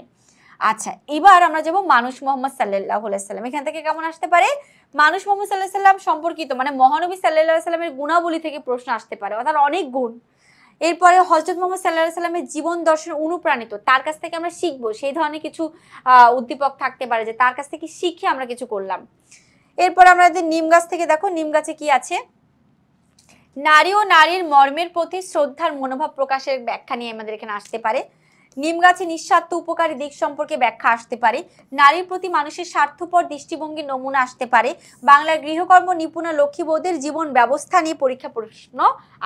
আচ্ছা, এবার আমরা যাবো মানুষ মোহাম্মদ সাল্লাল্লাহু আলাইহি সাল্লাম। এখান থেকে কেমন আসতে পারে? মানুষ মোহাম্মদ সাল্লাল্লাহু আলাইহি সাল্লাম সম্পর্কিত মানে মহানবী সাল্লাল্লাহু আলাইহি সাল্লামের গুণাবলী থেকে প্রশ্ন আসতে পারে, অর্থাৎ অনেক গুণ। এরপরে হযরত মুহাম্মদ সাল্লাল্লাহু আলাইহি সাল্লামের জীবন দর্শন অনুপ্রাণিত, তার কাছ থেকে আমরা শিখবো, সেই ধরনের কিছু উদ্দীপক থাকতে পারে যে তার কাছ থেকে শিখে আমরা কিছু করলাম। এরপর আমরা নিম গাছ থেকে দেখো, নিম গাছে কি আছে? নারী ও নারীর মর্মের প্রতি শ্রদ্ধার মনোভাব প্রকাশের ব্যাখ্যা নিয়ে আমাদের এখানে আসতে পারে। নিম গাছে নিঃস্বার্থ উপকারী দিক সম্পর্কে ব্যাখ্যা আসতে পারে। নারীর প্রতি মানুষের স্বার্থপর দৃষ্টিভঙ্গির নমুনা আসতে পারে। বাংলার গৃহকর্ম নিপুণা লক্ষ্মী বৌদের জীবন ব্যবস্থা নিয়ে পরীক্ষা প্রশ্ন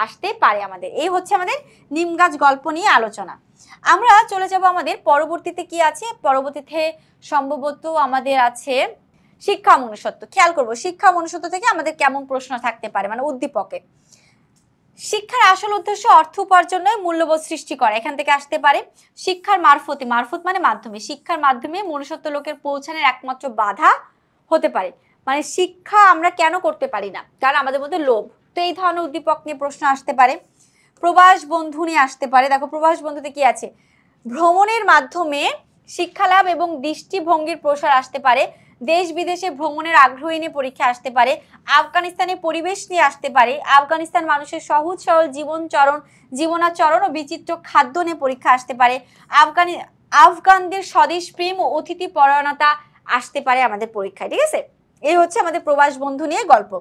আসতে পারে আমাদের। এই হচ্ছে আমাদের নিম গাছ গল্প নিয়ে আলোচনা। আমরা চলে যাব আমাদের পরবর্তীতে কি আছে। পরবর্তীতে সম্ভবত আমাদের আছে শিক্ষা মনুষ্যত্ব। খেয়াল করবো শিক্ষা মনুষ্যত্ব থেকে আমাদের কেমন প্রশ্ন থাকতে পারে, মানে উদ্দীপকে। শিক্ষার আসল উদ্দেশ্য অর্থ উপার্জন নয়, মূল্যবোধ সৃষ্টি করা, এখান থেকে আসতে পারে। শিক্ষার মারফতে, মারফত মানে মাধ্যমে, শিক্ষার মাধ্যমে মনুষ্যত্ব লোকের পৌঁছানোর একমাত্র বাধা হতে পারে, মানে শিক্ষা আমরা কেন করতে পারি না, কারণ আমাদের মধ্যে লোভ। তো এই ধরনের উদ্দীপক নিয়ে প্রশ্ন আসতে পারে। প্রবাস বন্ধু নিয়ে আসতে পারে। দেখো প্রবাস বন্ধুতে কি আছে? ভ্রমণের মাধ্যমে শিক্ষা লাভ এবং দৃষ্টিভঙ্গির প্রসার আসতে পারে। দেশ বিদেশে ভ্রমণের আগ্রহী নিয়ে পরীক্ষা আসতে পারে, আফগানিস্তানের পরিবেশ নিয়ে আসতে পারে, আফগানিস্তান মানুষের সহজ সরল জীবনাচরণ ও বিচিত্র খাদ্য নিয়ে পরীক্ষা আসতে পারে, আফগানদের স্বদেশ প্রেম ও অতিথি পরায়ণতা আসতে পারে আমাদের পরীক্ষায়। ঠিক আছে, এই হচ্ছে আমাদের প্রবাস বন্ধু নিয়ে গল্প।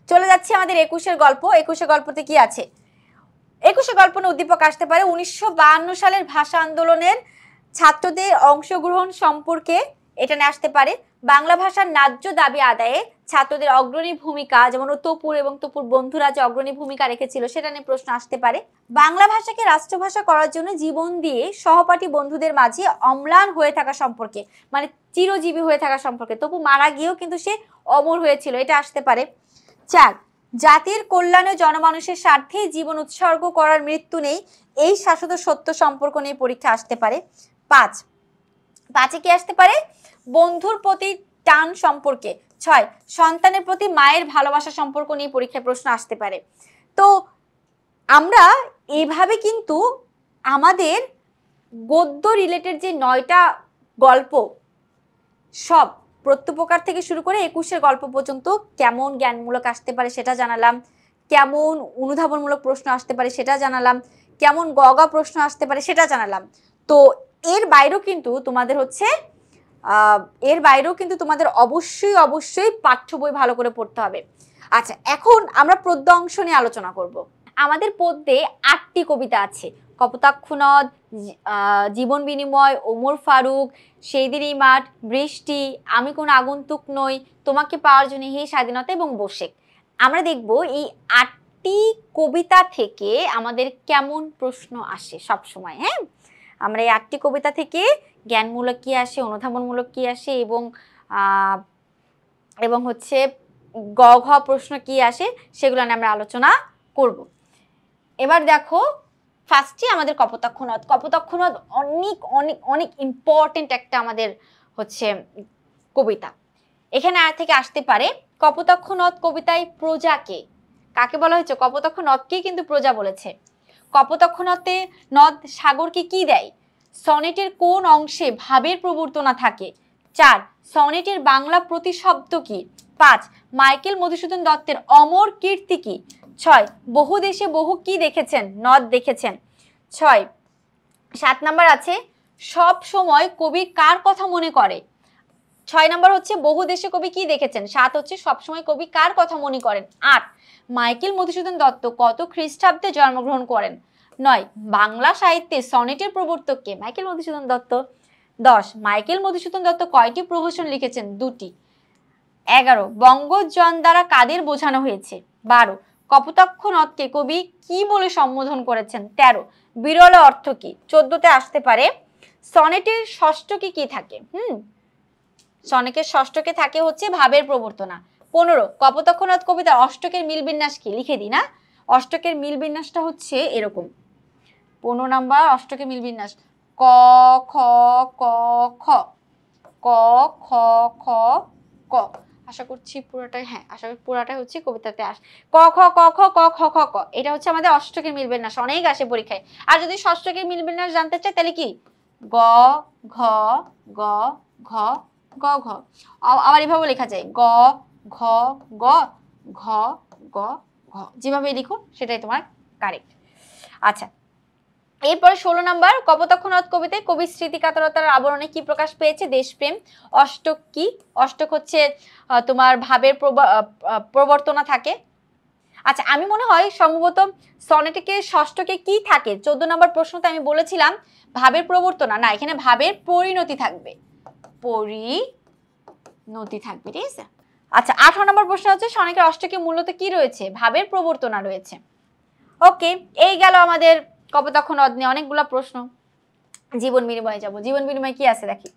চলে যাচ্ছি আমাদের 21-এর গল্প। 21-এর গল্পতে কি আছে? 21-এর গল্প নিয়ে উদ্দীপক আসতে পারে 1952 সালের ভাষা আন্দোলনের ছাত্রদের অংশগ্রহণ সম্পর্কে, এটা নিয়ে আসতে পারে বাংলা ভাষার ন্যায্য দাবি আদায়ে ছাত্রদের অগ্রণী ভূমিকা, যেমন তপুর এবং তপুর বন্ধুরা যে অগ্রণী ভূমিকা রেখেছিল সেটা নিয়ে প্রশ্ন আসতে পারে। বাংলা ভাষাকে রাষ্ট্রভাষা করার জন্য জীবন দিয়ে সহপাঠী বন্ধুদের মাঝে অম্লান হয়ে থাকা সম্পর্কে, মানে চিরজীবী হয়ে থাকা সম্পর্কে, তপু মারা গিয়েও কিন্তু সে অমর হয়েছিল, এটা আসতে পারে। 4, জাতির কল্যাণে জনমানুষের স্বার্থে জীবন উৎসর্গ করার মৃত্যু নেই, এই শাশ্বত সত্য সম্পর্ক নিয়ে পরীক্ষা আসতে পারে। 5 কি আসতে পারে? বন্ধুর প্রতি টান সম্পর্কে। 6, সন্তানের প্রতি মায়ের ভালোবাসা সম্পর্ক নিয়ে পরীক্ষায় প্রশ্ন আসতে পারে। তো আমরা এইভাবে কিন্তু আমাদের গদ্য রিলেটেড যে 9টা গল্প, সব প্রত্যুপকার থেকে শুরু করে 21-এর গল্প পর্যন্ত কেমন জ্ঞানমূলক আসতে পারে সেটা জানালাম, কেমন অনুধাবনমূলক প্রশ্ন আসতে পারে সেটা জানালাম, কেমন গগা প্রশ্ন আসতে পারে সেটা জানালাম। তো এর বাইরেও কিন্তু তোমাদের অবশ্যই পাঠ্য বই ভালো করে পড়তে হবে। আচ্ছা, এখন আমরা পদ্য অংশ নিয়ে আলোচনা করব। আমাদের পদ্যে 8টি কবিতা আছে। কপোতাক্ষ নদ, জীবন বিনিময়, ওমর ফারুক, সেইদিনই মাঠ, বৃষ্টি, আমি কোন আগন্তুক নই, তোমাকে পাওয়ার জন্য হে স্বাধীনতা এবং বসেক। আমরা দেখব এই 8টি কবিতা থেকে আমাদের কেমন প্রশ্ন আসে সব সময়। হ্যাঁ, আমরা এই 8টি কবিতা থেকে জ্ঞানমূলক কি আসে, অনুধাবনমূলক কি আসে, এবং হচ্ছে গ ঘ প্রশ্ন কি আসে সেগুলো নিয়ে আমরা আলোচনা করব। এবার দেখো, ফার্স্টে আমাদের কপোতাক্ষ নদ। কপোতাক্ষ নদ অনেক অনেক অনেক ইম্পর্টেন্ট একটা আমাদের হচ্ছে কবিতা। এখানে আর থেকে আসতে পারে কপোতাক্ষ নদ কবিতায় প্রজাকে, কাকে বলা হয়েছে? কপোতাক্ষ নদকেই কিন্তু প্রজা বলেছে। কপোতাক্ষ নদ সাগরকে কি দেয়? সনেটের কোন অংশে ভাবের প্রবর্তনা থাকে? 4, সনেটের বাংলা প্রতিশব্দ কি? 5, মাইকেল মধুসূদন দত্তের অমর কীর্তি কি? 6, বহু দেশে বহু কি দেখেছেন? নদ দেখেছেন। 7 নাম্বার আছে সব সময় কবি কার কথা মনে করে? 6 নাম্বার হচ্ছে বহু দেশে কবি কি দেখেছেন। 7 হচ্ছে সবসময় কবি কার কথা মনে করেন। 8, মাইকেল মধুসূদন দত্ত কত খ্রিস্টাব্দে জন্মগ্রহণ করেন? 9, বাংলা সাহিত্যে সনেটের প্রবর্তক কে? মাইকেল মধুসূদন দত্ত। 10, মাইকেল মধুসূদন দত্ত কয়টি প্রহসন লিখেছেন? 2টি। 11, বঙ্গজন দ্বারা কাদের বোঝানো হয়েছে? 12, কপোতাক্ষ নদকে কবি কি বলে সম্বোধন করেছেন? 13, বিরল অর্থ কি? 14তে আসতে পারে সনেটের ষষ্ঠকে কি থাকে? সনেটের ষষ্ঠকে থাকে হচ্ছে ভাবের প্রবর্তনা। 15, কপোতাক্ষ নদ কবিতার অষ্টকের মিল বিন্যাস কি? লিখে দিই না, অষ্টকের মিল বিন্যাসটা হচ্ছে এরকম। 15 নাম্বার অষ্টকের মিল বিন্যাস ক খ ক খ, ক খ খ ক। আশা করছি পুরোটাই, হ্যাঁ আশা করি পুরোটাই হচ্ছে কবিতাতে ক খ ক খ ক খ খ ক। এটা হচ্ছে আমাদের অষ্টকের মিল বিন্যাস, অনেক আসে পরীক্ষায়। আর যদি ষষ্ঠকের মিল বিন্যাস জানতে চাই তাহলে কি? গ ঘ গ ঘ গ ঘ। আবার এভাবে লেখা যায় গ ঘ গ ঘ গ ঘ, যেভাবে লিখো সেটাই তোমার কারেক্ট। আচ্ছা, এরপরে 16 নাম্বার কপোতাক্ষ নদ কবিতায় কবির স্মৃতিকাতরতার আবরণে কি প্রকাশ পেয়েছে? দেশপ্রেম। অষ্টক কি? অষ্টক হচ্ছে তোমার ভাবের প্রবর্তনা থাকে। আচ্ছা, আমি মনে হয় সম্ভবত সনেটকে ষষ্ঠকে কি থাকে? 14 নাম্বার প্রশ্নতে আমি বলেছিলাম ভাবের প্রবর্তনা, না এখানে ভাবের পরিণতি থাকবে, পরিণতি থাকবে। ঠিক আছে। আচ্ছা, 18 নম্বর প্রশ্ন হচ্ছে সনেটের অষ্টকে মূলত কি রয়েছে? ভাবের প্রবর্তনা রয়েছে। ওকে, এই গেল আমাদের কপোতাক্ষ নদ নিয়ে অনেকগুলো প্রশ্ন। জীবন বিনিময়ে যাব। জীবন বিনিময় কি আছে দেখি।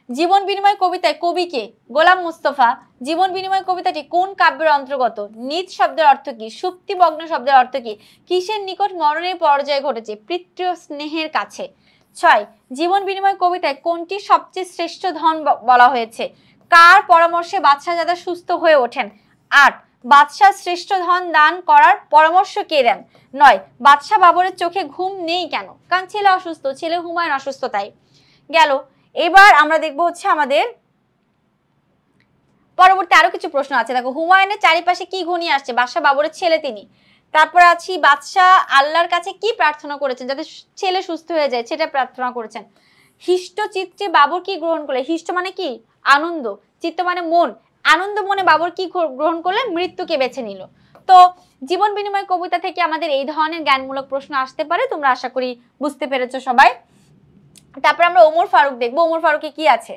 জীবন বিনিময় কবিতায় কবিকে? গোলাম মুস্তফা। জীবন বিনিময় কবিতাটি কোন কাব্যের অন্তর্গত? নিজ শব্দের অর্থ কি? সুপ্তিভগ্ন শব্দের অর্থ কি? কিসের নিকট মরণের পর্যায়ে ঘটেছে? পিতৃ স্নেহের কাছে। 6, জীবন বিনিময় কবিতায় কোনটি সবচেয়ে শ্রেষ্ঠ ধন বলা হয়েছে? কার পরামর্শে বাদশাহজাদা সুস্থ হয়ে ওঠেন? 8, বাদশাহ শ্রেষ্ঠ ধন দান করার পরামর্শ কে দেন? 9, বাদশাহ বাবরের চোখে ঘুম নেই কেন? কারণ ছেলে অসুস্থ, ছেলে হুমায়ুন অসুস্থ তাই। গেল। এবার আমরা দেখবো হচ্ছে আমাদের পরবর্তী আরো কিছু প্রশ্ন আছে, দেখো হুমায়ুনের চারিপাশে কি ঘনিয়ে আসছে? বাদশাহ বাবরের ছেলে তিনি। তারপর আছি বাদশাহ আল্লাহর কাছে কি প্রার্থনা করেছেন? যাতে ছেলে সুস্থ হয়ে যায় সেটা প্রার্থনা করেছেন। হিষ্ট চিত্তে বাবর কি গ্রহণ করলেন? হিষ্ট মানে কি? আনন্দ, চিত্ত মানে মন, আনন্দ মনে বাবর কি গ্রহণ করলেন? মৃত্যুকে বেছে নিল। তো জীবন বিনিময় কবিতা থেকে আমাদের এই ধরনের জ্ঞানমূলক প্রশ্ন আসতে পারে, তোমরা আশা করি বুঝতে পেরেছো সবাই। তারপর আমরা ওমর ফারুক দেখবো। ওমর ফারুকে কি আছে?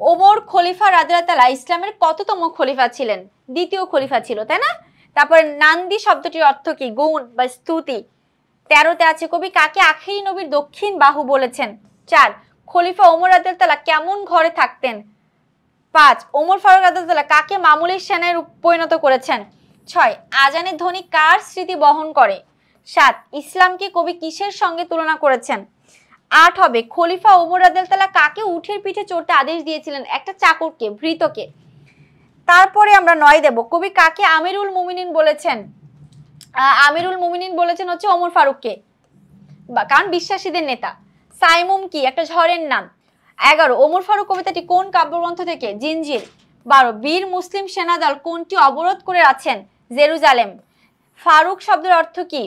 ওমর খলিফা রাদিয়াল্লাহু তাআলা ইসলামের কততম খলিফা ছিলেন? দ্বিতীয় খলিফা ছিল, তাই না? তারপর নান্দি শব্দটির অর্থ কি? গুণ বা স্তুতি। 13তে আছে কবি কাকে আখেরি নবীর দক্ষিণ বাহু বলেছেন? 4 খলিফা ওমর রাদিয়াল্লাহু তাআলা কেমন ঘরে থাকতেন? 5 ওমর ফারুক রাদিয়াল্লাহু তাআলা কাকে মামুলের সেনায় পরিণত করেছেন? 6 আজানের ধ্বনি কার স্মৃতি বহন করে? 7 ইসলামকে কবি কিসের সঙ্গে তুলনা করেছেন? 8 হবে খলিফা ওমর রাদিয়াল্লাহু তাআলা কাকে উটের পিঠে চড়তে আদেশ দিয়েছিলেন? একটা চাকরকে, ভৃত্যকে। তারপরে আমরা 9 দেব, কবি কাকে আমিরুল মুমিনিন বলেছেন? আমিরুল মুমিনিন বলেছেন হচ্ছে ওমর ফারুককে, কারণ বিশ্বাসীদের নেতা। সাইমুম কি? একটা ঝড়ের নাম। 11 ওমর ফারুক কবিতাটি কোন কাব্যগ্রন্থ থেকে? জিনজির। 12 বীর মুসলিম সেনাদল কোনটি অবরোধ করে আছেন? জেরুজালেম। ফারুক শব্দের অর্থ কি?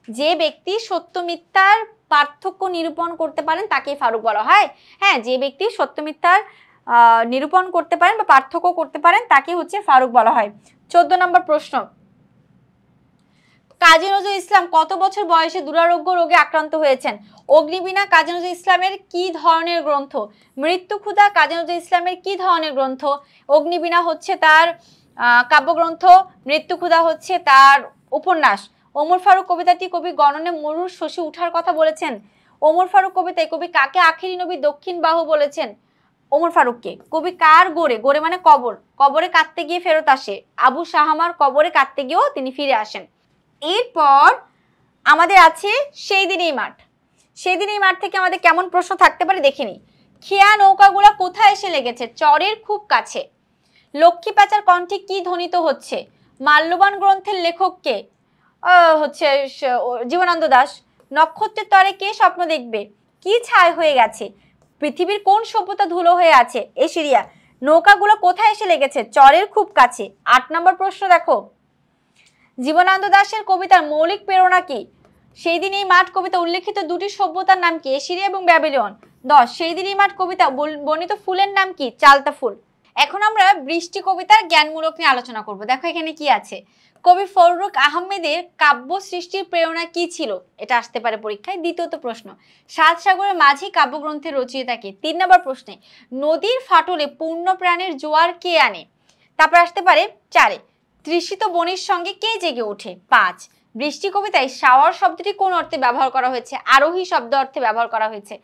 যে ব্যক্তি সত্য মিথ্যার পার্থক্য নিরূপণ করতে পারেন তাকেই ফারুক বলা হয়। হ্যাঁ, যে ব্যক্তি সত্য মিথ্যার নিরূপণ করতে পারেন বা পার্থক্য করতে পারেন তাকে হচ্ছে ফারুক বলা হয়। 14 নম্বর প্রশ্ন, কাজী নজরুল ইসলাম কত বছর বয়সে দুরারোগ্য রোগে আক্রান্ত হয়েছেন? অগ্নিবীণা কাজী নজরুল ইসলামের কি ধরনের গ্রন্থ? মৃত্যুক্ষুধা কাজী নজরুল ইসলামের কি ধরনের গ্রন্থ? অগ্নিবীণা হচ্ছে তার কাব্যগ্রন্থ, মৃত্যুক্ষুধা হচ্ছে তার উপন্যাস। ওমর ফারুক কবিতাটি কবি গণনে মরুর শশী উঠার কথা বলেছেন। ওমর ফারুক কবিতায় কবি কাকে আখেরি নবী দক্ষিণ বাহু বলেছেন? ওমর ফারুককে। কবি কার গোরে? গোরে মানে কবর, কবরে কাঁদতে গিয়ে ফেরত আসে। আবু শাহামার কবরে কাঁদতে গিয়েও তিনি ফিরে আসেন। এরপর আমাদের আছে সেই দিনেই মাঠ। সেই দিনেই মাঠ থেকে আমাদের কেমন প্রশ্ন থাকতে পারে দেখে নিই। খেয়া নৌকাগুলো কোথায় এসে লেগেছে? চরের খুব কাছে। লক্ষ্মী প্যাঁচার কণ্ঠে কি ধ্বনিত হচ্ছে? মাল্যবান গ্রন্থের লেখককে? হচ্ছে জীবনানন্দ দাশ। নক্ষত্রের তরে কে স্বপ্ন দেখবে? কি ছাই হয়ে গেছে? পৃথিবীর কোন সভ্যতা ধুলো হয়ে আছে? এশিরিয়া। নৌকাগুলো কোথায় এসে লেগেছে? চরের খুব কাছে। 8 নম্বর প্রশ্ন দেখো, জীবনানন্দ দাশের কবিতার মৌলিক প্রেরণা কি? সেই দিন এই মাঠ কবিতা উল্লেখিত দুটি সভ্যতার নাম কি? এশিরিয়া এবং ব্যাবিলন। 10 সেই দিন এই মাঠ কবিতা বর্ণিত ফুলের নাম কি? চালতা ফুল। এখন আমরা বৃষ্টি কবিতার জ্ঞানমূলক নিয়ে আলোচনা করব। দেখো এখানে কি আছে। কবি ফররুখ আহমেদের কাব্য সৃষ্টির প্রেরণা কি ছিল? এটা আসতে পারে পরীক্ষায়। দ্বিতীয়ত প্রশ্ন, সাত সাগরের মাঝি কাব্যগ্রন্থের রচয়িতা কে? 3 নম্বর প্রশ্নে, নদীর ফাটলে পূর্ণ প্রাণের জোয়ার কে আনে? তারপর আসতে পারে 4 তৃষিত বনির সঙ্গে কে জেগে ওঠে? 5 বৃষ্টি কবিতায় শাওয়ার শব্দটি কোন অর্থে ব্যবহার করা হয়েছে? আরোহী শব্দ অর্থে ব্যবহার করা হয়েছে।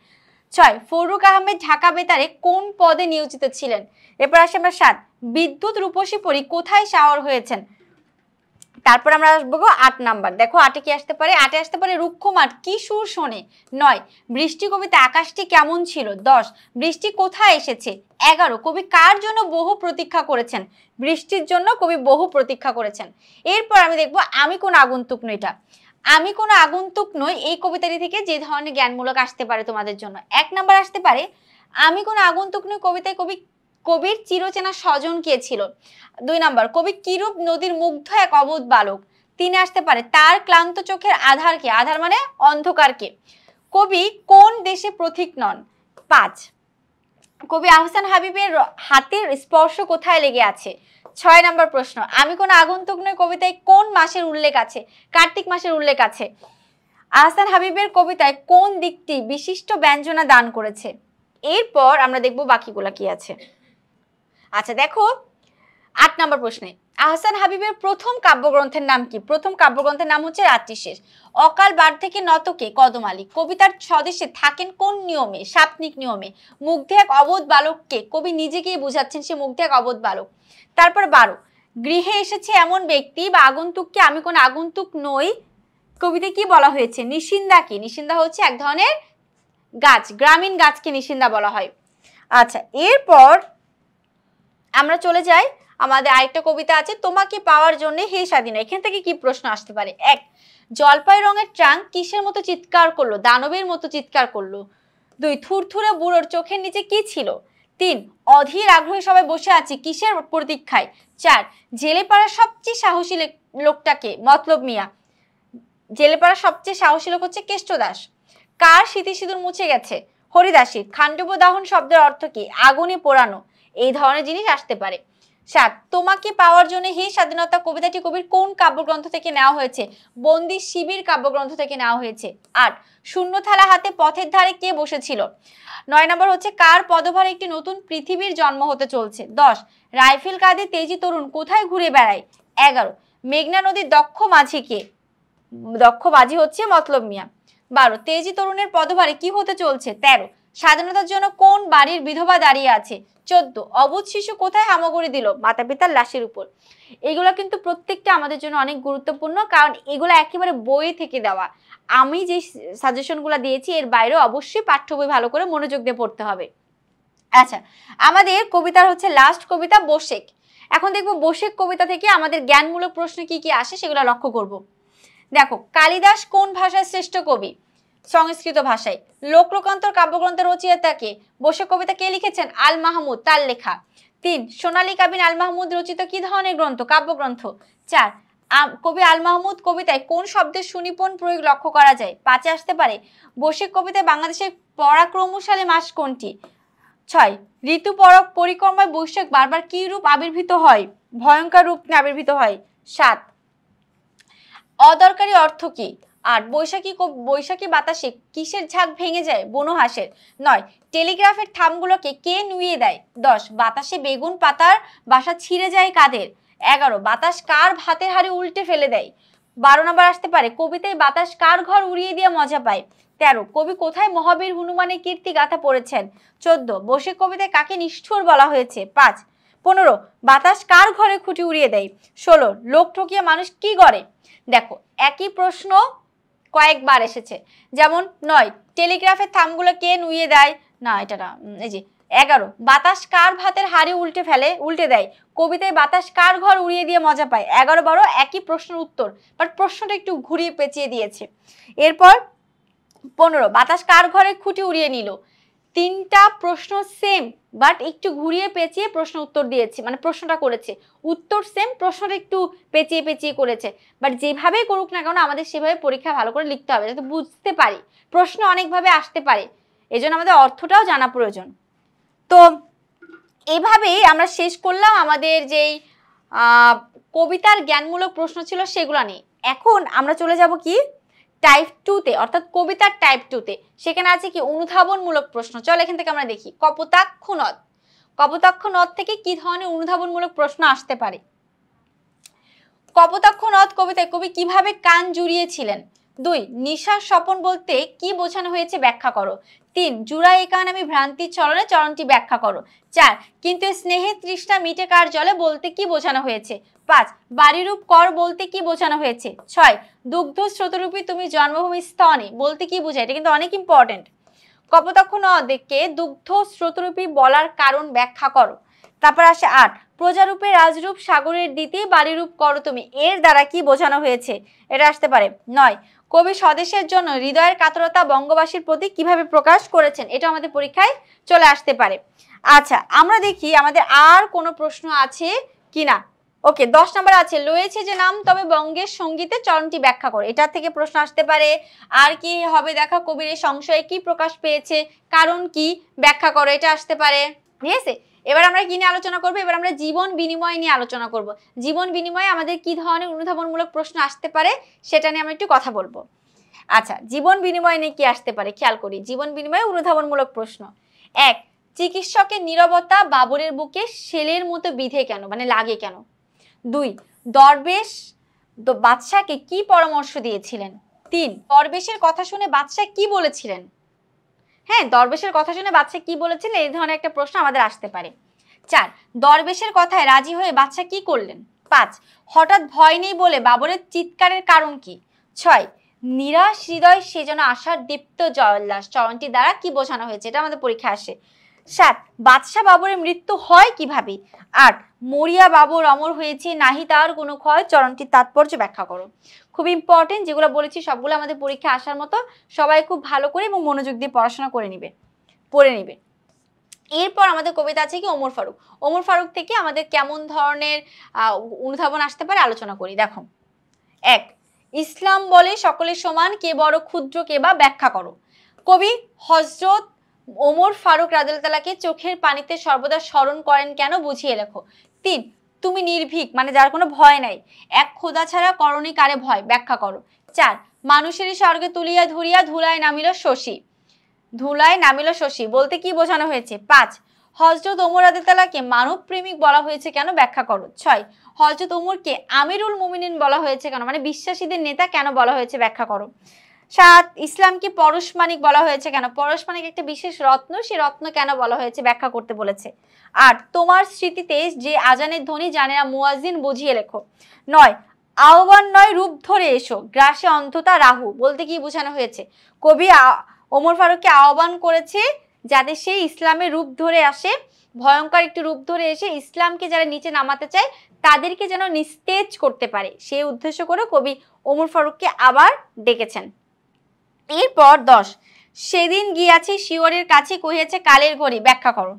6 ফররুখ আহমেদ ঢাকা বেতারে কোন পদে নিয়োজিত ছিলেন? এরপর আসে আমরা 7 বিদ্যুৎ রূপসী পরী কোথায় শাওয়ার হয়েছেন? তারপর আমরা আসবো 8 নাম্বার। দেখো 8 কি আসতে পারে? 8 আসতে পারে রুক্ষ মাঠ কি সুর শোনে। 9 বৃষ্টি কবিতা আকাশটি কেমন ছিল। 10 বৃষ্টি কোথায় এসেছে। 11 কবি কার জন্য বহু প্রতীক্ষা করেছেন? বৃষ্টির জন্য কবি বহু প্রতীক্ষা করেছেন। এরপর আমি দেখবো আমি কোন আগন্তুক নই। এটা আমি কোন আগন্তুক নই এই কবিতাটি থেকে যে ধরনের জ্ঞানমূলক আসতে পারে তোমাদের জন্য। 1 নাম্বার আসতে পারে আমি কোন আগন্তুক নই কবিতায় কবির চিরচেনা স্বজন কে ছিল। 2 নাম্বার কবি কিরূপ নদীর মুগ্ধ এক অবোধ বালক। 3 আসতে পারে তার ক্লান্ত চোখের আধার কে? আধার মানে অন্ধকারকে। কবি কোন দেশে প্রতীক নন? 5 কবি আহসান হাবীবের হাতের স্পর্শ কোথায় লেগে আছে? 6 নাম্বার প্রশ্ন আমি কোন আগন্তুক নই কবিতায় কোন মাসের উল্লেখ আছে? কার্তিক মাসের উল্লেখ আছে। আহসান হাবীবের কবিতায় কোন দিকটি বিশিষ্ট ব্যঞ্জনা দান করেছে? এরপর আমরা দেখব বাকিগুলা কি আছে। আচ্ছা দেখো 8 নম্বর প্রশ্নে আহসান হাবীবের প্রথম কাব্যগ্রন্থের নাম কি? প্রথম কাব্যগ্রন্থের নাম হচ্ছে রাত্রি শেষ। অকাল বার থেকে নতকে কদম আলী। কবিতার স্বদেশে থাকেন কোন নিয়মে? সাপ্নিক নিয়মে। মুগ্ধে এক অবোধ বালককে কবি নিজেকেই বুঝাচ্ছেন সে মুগ্ধে এক অবোধ বালক। তারপর 12 গৃহে এসেছে এমন ব্যক্তি বা আগন্তুককে আমি কোন আগন্তুক নই কবিতায় কি বলা হয়েছে? নিশিন্দা কি? নিশিন্দা হচ্ছে এক ধরনের গাছ, গ্রামীণ গাছকে নিশিন্দা বলা হয়। আচ্ছা এরপর আমরা চলে যাই আমাদের আরেকটা কবিতা আছে তোমাকে পাওয়ার জন্য হে স্বাধীন। এখান থেকে কি প্রশ্ন আসতে পারে? 1 জলপাই রঙের ট্রাঙ্ক কিসের মতো চিৎকার করলো? দানবের মতো চিৎকার করলো। 2 থুরথুরে বুড়োর চোখের নিচে কি ছিল? 3 অধীর আগ্রহে সবাই বসে আছে কিসের প্রতীক্ষায়। 4 জেলেপাড়ার সবচেয়ে সাহসী লোকটাকে, মতলব মিয়া। জেলেপাড়ার সবচেয়ে সাহসী লোক হচ্ছে কেষ্ট দাস। কার স্মৃতি সিঁদুর মুছে গেছে? হরিদাসীর। খান্ডব দাহন শব্দের অর্থ কি? আগুনে পোড়ানো। এই ধরনের জিনিস আসতে পারে। 7 তোমাকে পাওয়ার জন্য হে স্বাধীনতা কবিতাটি কবির কোন কাব্যগ্রন্থ থেকে নেওয়া হয়েছে? বন্দি শিবির কাব্যগ্রন্থ থেকে নেওয়া হয়েছে। 8 শূন্য থালা হাতে পথের ধারে কে বসেছিল? 9 নম্বর হচ্ছে কার পদভারে একটি নতুন পৃথিবীর জন্ম হতে চলছে। 10 রাইফেল কাঁধে তেজি তরুণ কোথায় ঘুরে বেড়ায়? 11 মেঘনা নদীর দক্ষ মাঝি কে? দক্ষ মাঝি হচ্ছে মতলব মিয়া। 12 তেজি তরুণের পদভারে কি হতে চলছে? 13 স্বাধীনতার জন্য কোন বাড়ির বিধবা দাঁড়িয়ে আছে? 14 অবুঝ শিশু কোথায় হামাগুড়ি দিল? মাতা পিতার লাশের উপর। এগুলো কিন্তু প্রত্যেকটা আমাদের জন্য অনেক গুরুত্বপূর্ণ, কারণ এগুলো একেবারে বই থেকে দেওয়া। আমি যে সাজেশনগুলো দিয়েছি এর বাইরেও অবশ্যই পাঠ্য বই ভালো করে মনোযোগ দিয়ে পড়তে হবে। আচ্ছা, আমাদের কবিতার হচ্ছে লাস্ট কবিতা বসেক। এখন দেখবো বসেক কবিতা থেকে আমাদের জ্ঞানমূলক প্রশ্ন কি কি আসে সেগুলো লক্ষ্য করব। দেখো, কালিদাস কোন ভাষার শ্রেষ্ঠ কবি? সংস্কৃত ভাষায়। লোকলোকান্তর কাব্যগ্রন্থের রচয়িতাকে? বসে কবিতা কে লিখেছেন? আল মাহমুদ, তার লেখা। 3 সোনালী কাবিন আল মাহমুদ রচিত কি ধরনের গ্রন্থ? কাব্যগ্রন্থ। 4 কবি আল মাহমুদ কবিতায় কোন শব্দের সুনিপুণ প্রয়োগ লক্ষ্য করা যায়? 5 আসতে পারে বসে কবিতায় বাংলাদেশের পরাক্রমশালী মাস কোনটি? 6 ঋতু পরিক্রমায় বৈশাখ বারবার কি রূপ আবির্ভূত হয়? ভয়ঙ্কর রূপ আবির্ভূত হয়। 7 অদরকারি অর্থ কি? 8 বৈশাখী বাতাসে কিসের ঝাঁক ভেঙে যায়? বনহাঁসের। 9 টেলিগ্রাফের থামগুলোকে কে নুইয়ে দেয়? 10 বাতাসে বেগুন পাতার বাসা ছিঁড়ে যায় কাদের? 11 বাতাস কার ভাতের হাঁড়ি উল্টে ফেলে দেয়? 12 নম্বর আসতে পারে কবিতায় বাতাস কার ঘর উড়িয়ে দিয়ে মজা পায়? 13 কবি কোথায় মহাবীর হনুমানের কীর্তি গাথা পড়েছেন? 14 বসে কবিতায় কাকে নিষ্ঠুর বলা হয়েছে? 5 15 বাতাস কার ঘরে খুঁটি উড়িয়ে দেয়? 16 লোক ঠকিয়ে মানুষ কি করে? দেখো, একই প্রশ্ন কয়েকবার এসেছে। যেমন 9 টেলিগ্রাফের থামগুলো কে নুইয়ে দেয়? না, এটা না, এই যে 11 বাতাস কার ভাতের হাঁড়ি উল্টে দেয়? কবিতায় বাতাস কার ঘর উড়িয়ে দিয়ে মজা পায়? 11 12 একই প্রশ্নের উত্তর, বাট প্রশ্নটা একটু ঘুরিয়ে পেঁচিয়ে দিয়েছে। এরপর 15 বাতাস কার ঘরে খুঁটি উড়িয়ে নিল? তিনটা প্রশ্ন সেম, বাট একটু ঘুরিয়ে পেঁচিয়ে প্রশ্ন উত্তর দিয়েছে, মানে প্রশ্নটা করেছে উত্তর সেম, প্রশ্নটা একটু পেঁচিয়ে পেঁচিয়ে করেছে। বাট যেভাবে করুক না কেন আমাদের সেভাবে পরীক্ষা ভালো করে লিখতে হবে যাতে বুঝতে পারি। প্রশ্ন অনেকভাবে আসতে পারে, এজন্য আমাদের অর্থটাও জানা প্রয়োজন। তো এইভাবেই আমরা শেষ করলাম আমাদের যেই কবিতার জ্ঞানমূলক প্রশ্ন ছিল সেগুলো নিয়ে। এখন আমরা চলে যাব কি টাইপ 2-তে, অর্থাৎ কবিতার টাইপ 2-তে। সেখানে আছে কি অনুধাবনমূলক প্রশ্ন। চল এখান থেকে আমরা দেখি কপোতাক্ষ নদ। কপোতাক্ষ নদ থেকে কি ধরনের অনুধাবনমূলক প্রশ্ন আসতে পারে? কপোতাক্ষ নদ কবিতায় কবি কিভাবে কান জুড়িয়েছিলেন? 2 নিশার স্বপন বলতে কি বোঝানো হয়েছে ব্যাখ্যা করো। 3 জুড়া এ কান আমি ভ্রান্তির চলনে চরণটি ব্যাখ্যা করো। 4 কিন্তু স্নেহের তৃষ্ণা মিটে কার জলে বলতে কি বোঝানো হয়েছে। 5 বাড়িরূপ কর বলতে কি বোঝানো হয়েছে। 6 দুগ্ধ স্রোতরূপী তুমি জন্মভূমি স্তনে বলতে কি বোঝায়? এটা কিন্তু অনেক ইম্পর্টেন্ট। কপোতাক্ষ নদকে দুগ্ধ স্রোতরূপী বলার কারণ ব্যাখ্যা করো। তারপর আসে 8 প্রজারূপে রাজরূপ সাগরের দিতে বাড়িরূপ করো তুমি, এর দ্বারা কি বোঝানো হয়েছে? এটা আসতে পারে। 9 কবি স্বদেশের জন্য হৃদয়ের কাতরতা বঙ্গবাসীর প্রতি কিভাবে প্রকাশ করেছেন? এটা আমাদের পরীক্ষায় চলে আসতে পারে। আচ্ছা, আমরা দেখি আমাদের আর কোনো প্রশ্ন আছে কিনা। ওকে, 10 নম্বর আছে লয়েছে যে নাম তবে বঙ্গের সঙ্গীতে চরণটি ব্যাখ্যা করো। এটা থেকে প্রশ্ন আসতে পারে। আর কি হবে দেখা কবির সংশয়ে কি প্রকাশ পেয়েছে, কারণ কি ব্যাখ্যা করো, এটা আসতে পারে। ঠিক আছে, এবার আমরা কি নিয়ে আলোচনা করবো? এবার আমরা জীবন বিনিময় নিয়ে আলোচনা করব। জীবন বিনিময়ে আমাদের কি ধরনের অনুধাবনমূলক প্রশ্ন আসতে পারে সেটা নিয়ে আমরা একটু কথা বলবো। আচ্ছা, জীবন বিনিময় নিয়ে কি আসতে পারে খেয়াল করি। জীবন বিনিময়ে অনুধাবনমূলক প্রশ্ন। 1 চিকিৎসকের নীরবতা বাবরের বুকে শেলের মতো বিধে কেন, মানে লাগে কেন? 2 দরবেশ বাদশাকে কি পরামর্শ দিয়েছিলেন? 3 দরবেশের কথা শুনে বাদশা কি বলেছিলেন? হ্যাঁ, দরবেশের কথা শুনে বাদশা কি বলেছিলেন, এই ধরনের একটা প্রশ্ন আমাদের আসতে পারে। 4 দরবেশের কথায় রাজি হয়ে বাদশা কি করলেন? 5 হঠাৎ ভয় নেই বলে বাবরের চিৎকারের কারণ কি? 6 নিরাশ হৃদয় সে যেন আশার দীপ্ত জয়োল্লাস চরণটি দ্বারা কি বোঝানো হয়েছে? এটা আমাদের পরীক্ষায় আসে। 7 বাদশাহ বাবরের মৃত্যু হয় কিভাবে? 8 মরিয়া বাবর অমর হয়েছে নাহি তার কোনো ক্ষয় চরণটির তাৎপর্য ব্যাখ্যা করো। খুব ইম্পর্টেন্ট, যেগুলো বলেছি সবগুলো আমাদের পরীক্ষা আসার মতো। সবাই খুব ভালো করে এবং মনোযোগ দিয়ে পড়াশোনা করে পড়ে নিবে। এরপর আমাদের কবিতা আছে কি ওমর ফারুক। ওমর ফারুক থেকে আমাদের কেমন ধরনের অনুধাবন আসতে পারে আলোচনা করি। দেখো, 1, ইসলাম বলে সকলের সমান, কে বড় ক্ষুদ্র কে বা ব্যাখ্যা করো। কবি হযরত ওমর ফারুক রাদিয়াল্লাহু তাআলাকে চোখের পানিতে সর্বদা স্মরণ করেন কেন, বুঝিয়ে লেখো। 3, তুমি নির্ভীক মানে যার কোনো ভয় নাই, এক খোদা ছাড়া করণী কারে ভয়, ব্যাখ্যা করো। 4, মানুষেরই স্বর্গে তুলিয়া ধরিয়া ধুলায় নামিল শশী, ধুলায় নামিল শশী বলতে কি বোঝানো হয়েছে। 5, হযরত ওমর রাদিয়াল্লাহু তাআলাকে মানব প্রেমিক বলা হয়েছে কেন, ব্যাখ্যা করো। 6, হযরত ওমরকে আমিরুল মুমিনিন বলা হয়েছে কেন, মানে বিশ্বাসীদের নেতা কেন বলা হয়েছে, ব্যাখ্যা করো। 7, ইসলামকে পরশমানিক বলা হয়েছে কেন, পরশমানিক একটা বিশেষ রত্ন, সেই রত্ন কেন বলা হয়েছে ব্যাখ্যা করতে বলেছে। 8, তোমার স্মৃতিতে যে আজানের ধ্বনি জানে না মুয়াজ্জিন, বুঝিয়ে লেখো। 9, আহ্বান নয় রূপ ধরে এসো, গ্রাসে অন্ধতা রাহু বলতে কি বোঝানো হয়েছে। কবি ওমর ফারুককে আহ্বান করেছে যাতে সে ইসলামের রূপ ধরে আসে, ভয়ঙ্কর একটি রূপ ধরে এসে ইসলামকে যারা নিচে নামাতে চায় তাদেরকে যেন নিস্তেজ করতে পারে, সেই উদ্দেশ্য করে কবি ওমর ফারুককে আবার ডেকেছেন। এরপর 10, সেদিন গিয়াছে শিওরের কাছে কহিয়াছে কালের ঘড়ি, ব্যাখ্যা করো।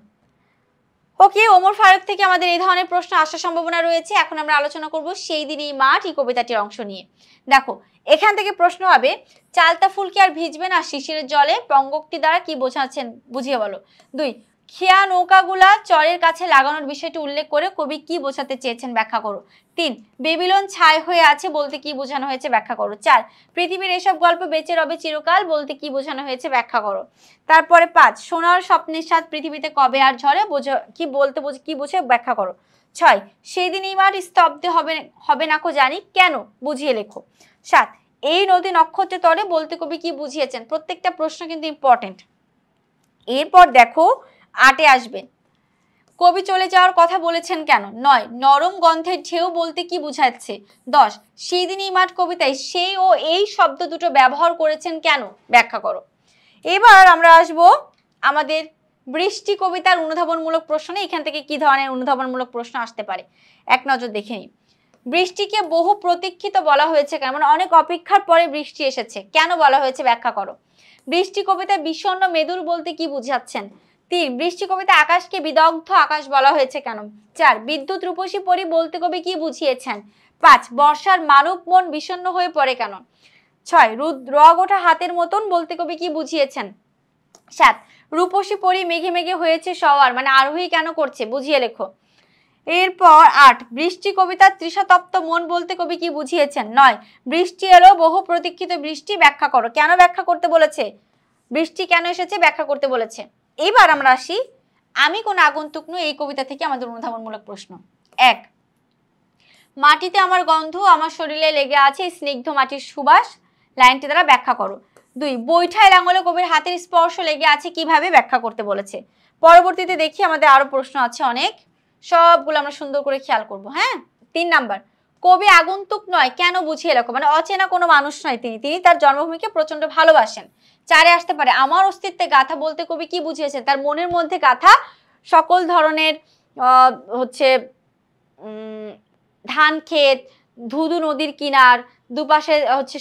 ওকে, ওমর ফারুক থেকে আমাদের এই ধরনের প্রশ্ন আসার সম্ভাবনা রয়েছে। এখন আমরা আলোচনা করব সেই দিন এই মাঠ এই কবিতাটির অংশ নিয়ে। দেখো, এখান থেকে প্রশ্ন হবে চালতা ফুল কি আর ভিজবে না শিশিরের জলে, পঙ্গক্তি দ্বারা কি বোঝাচ্ছেন বুঝিয়ে বলো। 2, খেয়া নৌকাগুলা চরের কাছে লাগানোর বিষয়টি উল্লেখ করে কবি কি বোঝাতে চেয়েছেন, ব্যাখ্যা করো। 3, বেবিলন ছাই হয়ে আছে বলতে কি বোঝানো হয়েছে, ব্যাখ্যা করো। 4, পৃথিবীর এসব গল্প বেঁচে রবে চিরকাল বলতে কি বোঝানো হয়েছে, ব্যাখ্যা করো। তারপরে 5, সোনার স্বপ্নের স্বাদ পৃথিবীতে কবে আর ঝরে কি বলতে কি বোঝে, ব্যাখ্যা করো। 6, সেই দিন এই মাঠ স্তব্ধ হবে না কো জানি কেন, বুঝিয়ে লেখো। 7, এই নদী নক্ষত্রের তরে বলতে কবি কি বুঝিয়েছেন। প্রত্যেকটা প্রশ্ন কিন্তু ইম্পর্টেন্ট। এরপর দেখো 8-এ আসবে কবি চলে যাওয়ার কথা বলেছেন কেন। 9, নরম গন্ধের ঢেউ বলতে কি বুঝাচ্ছে। 10, সেই দিন এই মাঠ কবিতায় সেই ও এই শব্দ দুটো ব্যবহার করেছেন কেন, ব্যাখ্যা করো। এবার আমরা আসব আমাদের বৃষ্টি কবিতার অনুধাবনমূলক প্রশ্নে। এখান থেকে কি ধরনের অনুধাবনমূলক প্রশ্ন আসতে পারে এক নজর দেখে নিই। বৃষ্টিকে বহু প্রতীক্ষিত বলা হয়েছে কেন, মানে অনেক অপেক্ষার পরে বৃষ্টি এসেছে, কেন বলা হয়েছে, ব্যাখ্যা করো। বৃষ্টি কবিতায় বিষণ্ণ মেদুর বলতে কি বুঝাচ্ছেন। 3, বৃষ্টি কবিতায় আকাশকে বিদগ্ধ আকাশ বলা হয়েছে কেন। 4, বিদ্যুৎ রূপসী পরি বলতে কবি কি বুঝিয়েছেন। 5, বর্ষার মানব মন বিষণ্ণ হয়ে পড়ে কেন। 6, রগ ওঠা হাতের মতন বলতে কবি কি বুঝিয়েছেন। 7, রূপসী পরি মেঘে মেঘে হয়েছে সওয়ার মানে আরোহী কেন করছে, বুঝিয়ে লেখো। এরপর 8, বৃষ্টি কবিতার তৃষাতপ্ত মন বলতে কবি কি বুঝিয়েছেন। 9, বৃষ্টি এলো বহু প্রতীক্ষিত বৃষ্টি, ব্যাখ্যা করো। কেন ব্যাখ্যা করতে বলেছে, বৃষ্টি কেন এসেছে ব্যাখ্যা করতে বলেছে। এবার আমরা আসি আমি কোন আগন্তুক নই এই কবিতা থেকে আমাদের অনুধাবনমূলক প্রশ্ন। 1, মাটিতে আমার গন্ধ আমার শরীরে লেগে আছে স্নিগ্ধ মাটির সুবাস, লাইনটি দ্বারা ব্যাখ্যা করো। 2, বৈঠায় লাঙ্গলে কবির হাতের স্পর্শ লেগে আছে কিভাবে, ব্যাখ্যা করতে বলেছে। পরবর্তীতে দেখি আমাদের আরো প্রশ্ন আছে অনেক, সবগুলো আমরা সুন্দর করে খেয়াল করব। হ্যাঁ, 3 নাম্বার, কবি আগন্তুক নয় কেন, বুঝিয়ে লেখো, মানে অচেনা কোনো মানুষ নয় তিনি তার জন্মভূমিকে প্রচন্ড ভালোবাসেন। 4-এ আসতে পারে আমার অস্তিত্বে গাথা বলতে কবি কি বুঝিয়েছেন, তার মনের মধ্যে গাথা সকল ধরনের হচ্ছে ধান ক্ষেত, ধুধু নদীর কিনার, দুপাশে হচ্ছে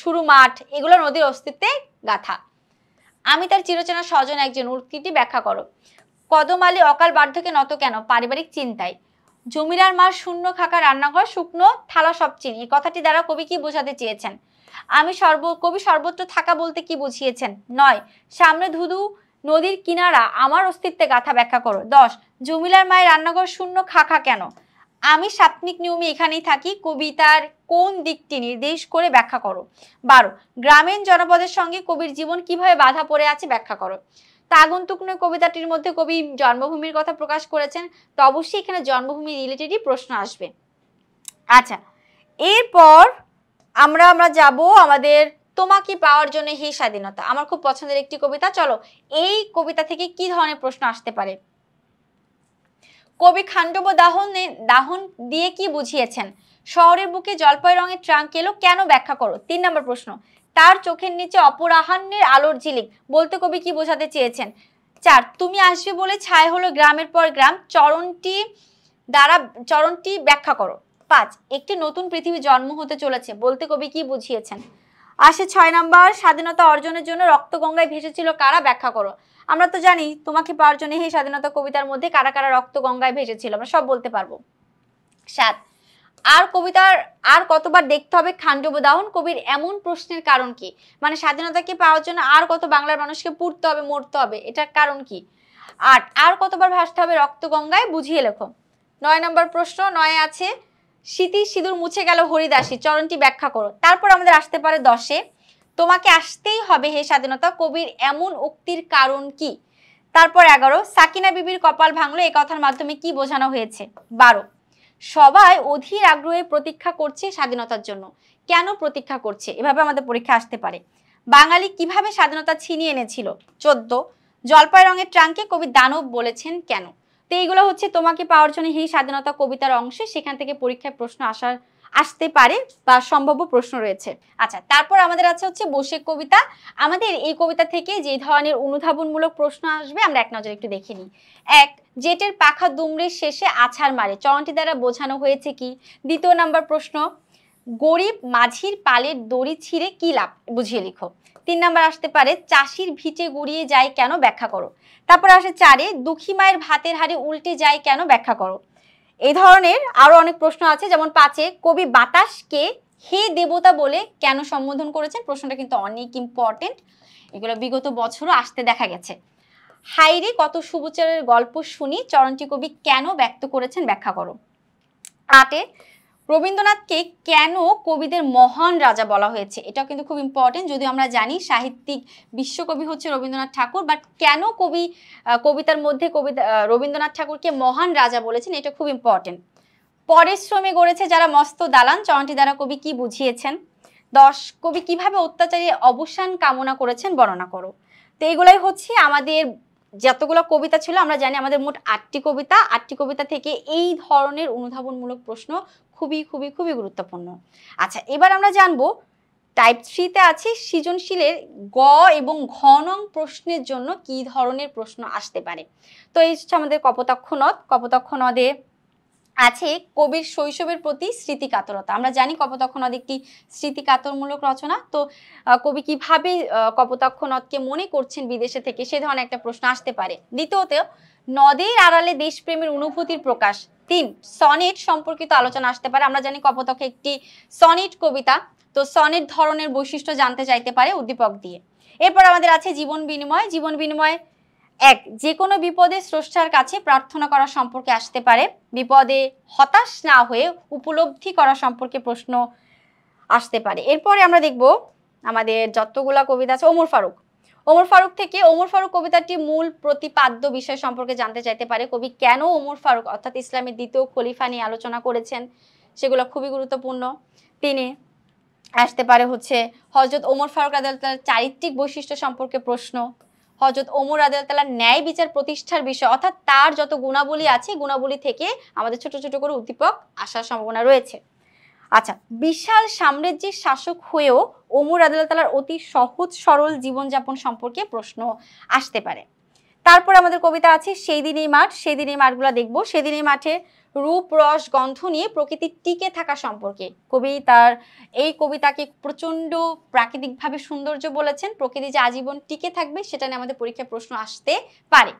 শুরু মাঠ, এগুলো নদীর অস্তিত্বে গাথা। আমি তার চিরচেনা স্বজন একজন, উক্তিটি ব্যাখ্যা করো। কদম আলী অকাল বার্ধক্যে নত কেন, পারিবারিক চিন্তায়। জমিদার মার শূন্য খাকা রান্নাঘর শুকনো থালা সব চিনি, এই কথাটি দ্বারা কবি কি বোঝাতে চেয়েছেন। কবি সর্বত্র থাকা বলতে কি বুঝিয়েছেন। 9, সামনে ধুধু নদীর কিনারা আমার অস্তিত্বে গাথা, ব্যাখ্যা করো। 10, জমিলার মায়ের রান্নাঘর শূন্য খাকা কেন, আমি সাত্বিক নিয়মে এখানেই থাকি, কবিতার কোন দিকটি নির্দেশ করে, ব্যাখ্যা করো। 12, গ্রামীণ জনপদের সঙ্গে কবির জীবন কিভাবে বাধা পড়ে আছে, ব্যাখ্যা করো। তা আগন্তুক নয় কবিতাটির মধ্যে কবি জন্মভূমির কথা প্রকাশ করেছেন, তো অবশ্যই এখানে জন্মভূমি রিলেটেডই প্রশ্ন আসবে। আচ্ছা, এরপর আমরা যাব আমাদের তোমাকে পাওয়ার জন্য হে স্বাধীনতা, আমার খুব পছন্দের একটি কবিতা। চলো এই কবিতা থেকে কি ধরনের প্রশ্ন আসতে পারে। কবি খান্ডব দাহন দিয়ে কি বুঝিয়েছেন। শহরের বুকে জলপাই রঙের ট্রাঙ্ক এলো কেন, ব্যাখ্যা করো। 3 নম্বর প্রশ্ন, তার চোখের নিচে অপরাহ্নের আলোর ঝিলিক বলতে কবি কি বোঝাতে চেয়েছেন। 4, তুমি আসবে বলে ছায় হলো গ্রামের পর গ্রাম, চরণটি ব্যাখ্যা করো। 5, একটি নতুন পৃথিবী জন্ম হতে চলেছে বলতে কবি কি বুঝিয়েছেন। আসে 6 নাম্বার, স্বাধীনতা অর্জনের জন্য রক্তগঙ্গায় ভেসেছিল কারা, ব্যাখ্যা করো। আমরা তো জানি তোমাকে পাওয়ার জন্য এই স্বাধীনতা কবিতার মধ্যে কারা কারা রক্তগঙ্গায় ভেসেছিল, আমরা সব বলতে পারবো। 7, আর কবিতার আর কতবার দেখতে হবে খান্ডব দাহন, কবির এমন প্রশ্নের কারণ কি? মানে স্বাধীনতাকে পাওয়ার জন্য আর কত বাংলার মানুষকে পুড়তে হবে, মরতে হবে, এটার কারণ কি? 8, আর কতবার ভাসতে হবে রক্তগঙ্গায়, বুঝিয়ে লেখো। 9 নম্বর প্রশ্ন, 9 আছে স্মৃতি সিঁদুর মুছে গেল হরিদাসী, চরণটি ব্যাখ্যা করো। তারপর আমাদের আসতে পারে 10-এ তোমাকে আসতেই হবে হে স্বাধীনতা, কবির এমন উক্তির কারণ কি? তারপর 11, সাকিনা বিবির কপাল ভাঙলো, এই কথার মাধ্যমে কি বোঝানো হয়েছে? 12, সবাই অধীর আগ্রহে প্রতীক্ষা করছে স্বাধীনতার জন্য, কেন প্রতীক্ষা করছে? এভাবে আমাদের পরীক্ষা আসতে পারে। বাঙালি কিভাবে স্বাধীনতা ছিনিয়ে এনেছিল? 14, জলপাই রঙের ট্রাঙ্কে কবি দানব বলেছেন কেন? তো এইগুলো হচ্ছে তোমাকে পাওয়ার জন্য এই স্বাধীনতা কবিতার অংশ, সেখান থেকে পরীক্ষায় প্রশ্ন আসতে পারে বা সম্ভাব্য প্রশ্ন রয়েছে। আচ্ছা, তারপর আমাদের আছে হচ্ছে বসে কবিতা। আমাদের এই কবিতা থেকে যে ধরনের অনুধাবনমূলক প্রশ্ন আসবে আমরা এক নজরে একটু দেখে নিই। 1, জেটের পাখা দুমড়ের শেষে আছাড় মারে, চরণটি দ্বারা বোঝানো হয়েছে কি? দ্বিতীয় নাম্বার প্রশ্ন, গরিব মাঝির পালের দড়ি ছিঁড়ে কি লাভ, বুঝিয়ে লিখো। 3 নাম্বার আসতে পারে চাষির ভিটে গুড়িয়ে যায় কেন, ব্যাখ্যা করো। তারপর আসে 4, দুঃখী মায়ের ভাতের হাড়ি উল্টে যায় কেন, ব্যাখ্যা করো। এই ধরনের আরো অনেক প্রশ্ন আছে, যেমন 5, কবি বাতাসকে হে দেবতা বলে কেন সম্বোধন করেছেন, প্রশ্নটা কিন্তু অনেক ইম্পর্টেন্ট, এগুলো বিগত বছরও আসতে দেখা গেছে। হাইরে কত সুবচারের গল্প শুনি, চরণটি কবি কেন ব্যক্ত করেছেন, ব্যাখ্যা করো। 8, রবীন্দ্রনাথকে কেন কবিদের মহান রাজা বলা হয়েছে, এটাও কিন্তু খুব ইম্পর্টেন্ট, যদিও আমরা জানি সাহিত্যিক বিশ্বকবি হচ্ছে রবীন্দ্রনাথ ঠাকুর, বাট কেন কবিতার মধ্যে রবীন্দ্রনাথ ঠাকুরকে মহান রাজা বলেছেন, এটা খুব ইম্পর্টেন্ট। পরিশ্রমে গড়েছে যারা মস্ত দালান, চরণটি দ্বারা কবি কি বুঝিয়েছেন? 10, কবি কিভাবে অত্যাচারী অবসান কামনা করেছেন, বর্ণনা করো। তো এইগুলাই হচ্ছে আমাদের যতগুলো কবিতা ছিল, আমরা জানি আমাদের মোট 8টি কবিতা, 8টি কবিতা থেকে এই ধরনের অনুধাবনমূলক প্রশ্ন খুবই খুবই খুবই গুরুত্বপূর্ণ। আচ্ছা, এবার আমরা জানবো টাইপ 3-তে আছে সৃজনশীলের গ এবং ঘ নং প্রশ্নের জন্য কি ধরনের প্রশ্ন আসতে পারে। তো এই হচ্ছে আমাদের কপোতাক্ষ নদ। কপোতাক্ষ নদে আছে কবির শৈশবের প্রতি স্মৃতিকাতরতা। আমরা জানি কপোতাক্ষ নদ একটি স্মৃতিকাতরমূলক রচনা। তো কবি কিভাবে কপোতাক্ষ নদকে মনে করছেন বিদেশে থেকে, সে ধরনের একটা প্রশ্ন আসতে পারে। দ্বিতীয়ত, নদের আড়ালে দেশপ্রেমের অনুভূতির প্রকাশ। 3, সনেট সম্পর্কিত আলোচনা আসতে পারে। আমরা জানি কপোতাক্ষ একটি সনেট কবিতা, তো সনেট ধরনের বৈশিষ্ট্য জানতে চাইতে পারে উদ্দীপক দিয়ে। এরপর আমাদের আছে জীবন বিনিময়। জীবন বিনিময় 1, যে কোনো বিপদে স্রষ্টার কাছে প্রার্থনা করা সম্পর্কে আসতে পারে। বিপদে হতাশ না হয়ে উপলব্ধি করা সম্পর্কে প্রশ্ন আসতে পারে। এরপরে আমরা দেখব আমাদের যতগুলা কবিতা আছে, ওমর ফারুক। ওমর ফারুক থেকে ওমর ফারুক কবিতাটি মূল প্রতিপাদ্য বিষয় সম্পর্কে জানতে চাইতে পারে। কবি কেন ওমর ফারুক অর্থাৎ ইসলামের দ্বিতীয় খলিফা নিয়ে আলোচনা করেছেন, সেগুলো খুবই গুরুত্বপূর্ণ। 3, আসতে পারে হচ্ছে হযরত ওমর ফারুক রাদিয়াল্লাহু তাআলার চারিত্রিক বৈশিষ্ট্য সম্পর্কে প্রশ্ন। হযরত ওমর রাদিয়াল্লাহু তাআলার ন্যায় বিচার প্রতিষ্ঠার বিষয়, অর্থাৎ তার যত গুণাবলী আছে, গুণাবলী থেকে আমাদের ছোট ছোট করে উদ্দীপক আসার সম্ভাবনা রয়েছে। আচ্ছা, বিশাল সাম্রাজ্যের শাসক হয়েও ওমর রাদিয়াল্লাহু তাআলার অতি সহজ সরল জীবনযাপন সম্পর্কে প্রশ্ন আসতে পারে। তারপর আমাদের কবিতা আছে সেই দিনেই মাঠ। সেই দিনেই মাঠগুলো দেখবো। সেদিনেই মাঠে রূপ রস গন্ধ নিয়ে প্রকৃতির টিকে থাকা সম্পর্কে কবি তার এই কবিতাকে প্রচন্ড প্রাকৃতিকভাবে সৌন্দর্য বলেছেন। প্রকৃতি যে আজীবন টিকে থাকবে সেটা নিয়ে আমাদের পরীক্ষায় প্রশ্ন আসতে পারে।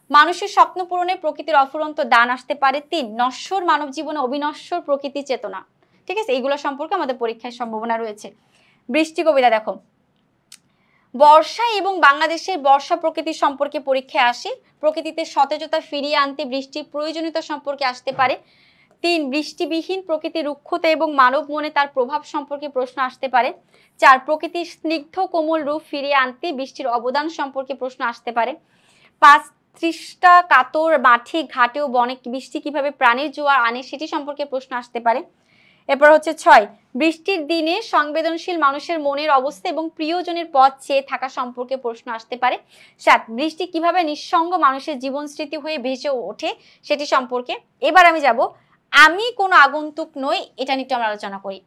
মানুষের স্বপ্ন পূরণে প্রকৃতির অফুরন্ত দান আসতে পারে। 3, নশ্বর মানব জীবনে অবিনশ্বর প্রকৃতি চেতনা। ঠিক আছে, এইগুলো সম্পর্কে আমাদের পরীক্ষার সম্ভাবনা রয়েছে। বৃষ্টি কবিতা দেখো, বর্ষা এবং বাংলাদেশের বর্ষা প্রকৃতি সম্পর্কে পরীক্ষায় আসে। প্রকৃতিতে সতেজতা ফিরিয়ে আনতে বৃষ্টির প্রয়োজনীয়তা সম্পর্কে আসতে পারে। 3, বৃষ্টিবিহীন প্রকৃতির রুক্ষতা এবং মানব মনে তার প্রভাব সম্পর্কে প্রশ্ন আসতে পারে। 4, প্রকৃতির স্নিগ্ধ কোমল রূপ ফিরিয়ে আনতে বৃষ্টির অবদান সম্পর্কে প্রশ্ন আসতে পারে। 5, তৃষ্ণা কাতর মাঠে ঘাটে ও বনে বৃষ্টি কিভাবে প্রাণের জোয়ার আনে সেটি সম্পর্কে প্রশ্ন আসতে পারে। এরপর হচ্ছে 6, বৃষ্টির দিনে সংবেদনশীল মানুষের মনের অবস্থা এবং প্রিয়জনের পথ চেয়ে থাকা সম্পর্কে প্রশ্ন আসতে পারে। 7, বৃষ্টি কিভাবে নিঃসঙ্গ মানুষের জীবন স্মৃতি হয়ে ভেসে ওঠে সেটি সম্পর্কে। এবার আমি যাব আমি কোনো আগন্তুক নই, এটা নিয়ে আমরা আলোচনা করি।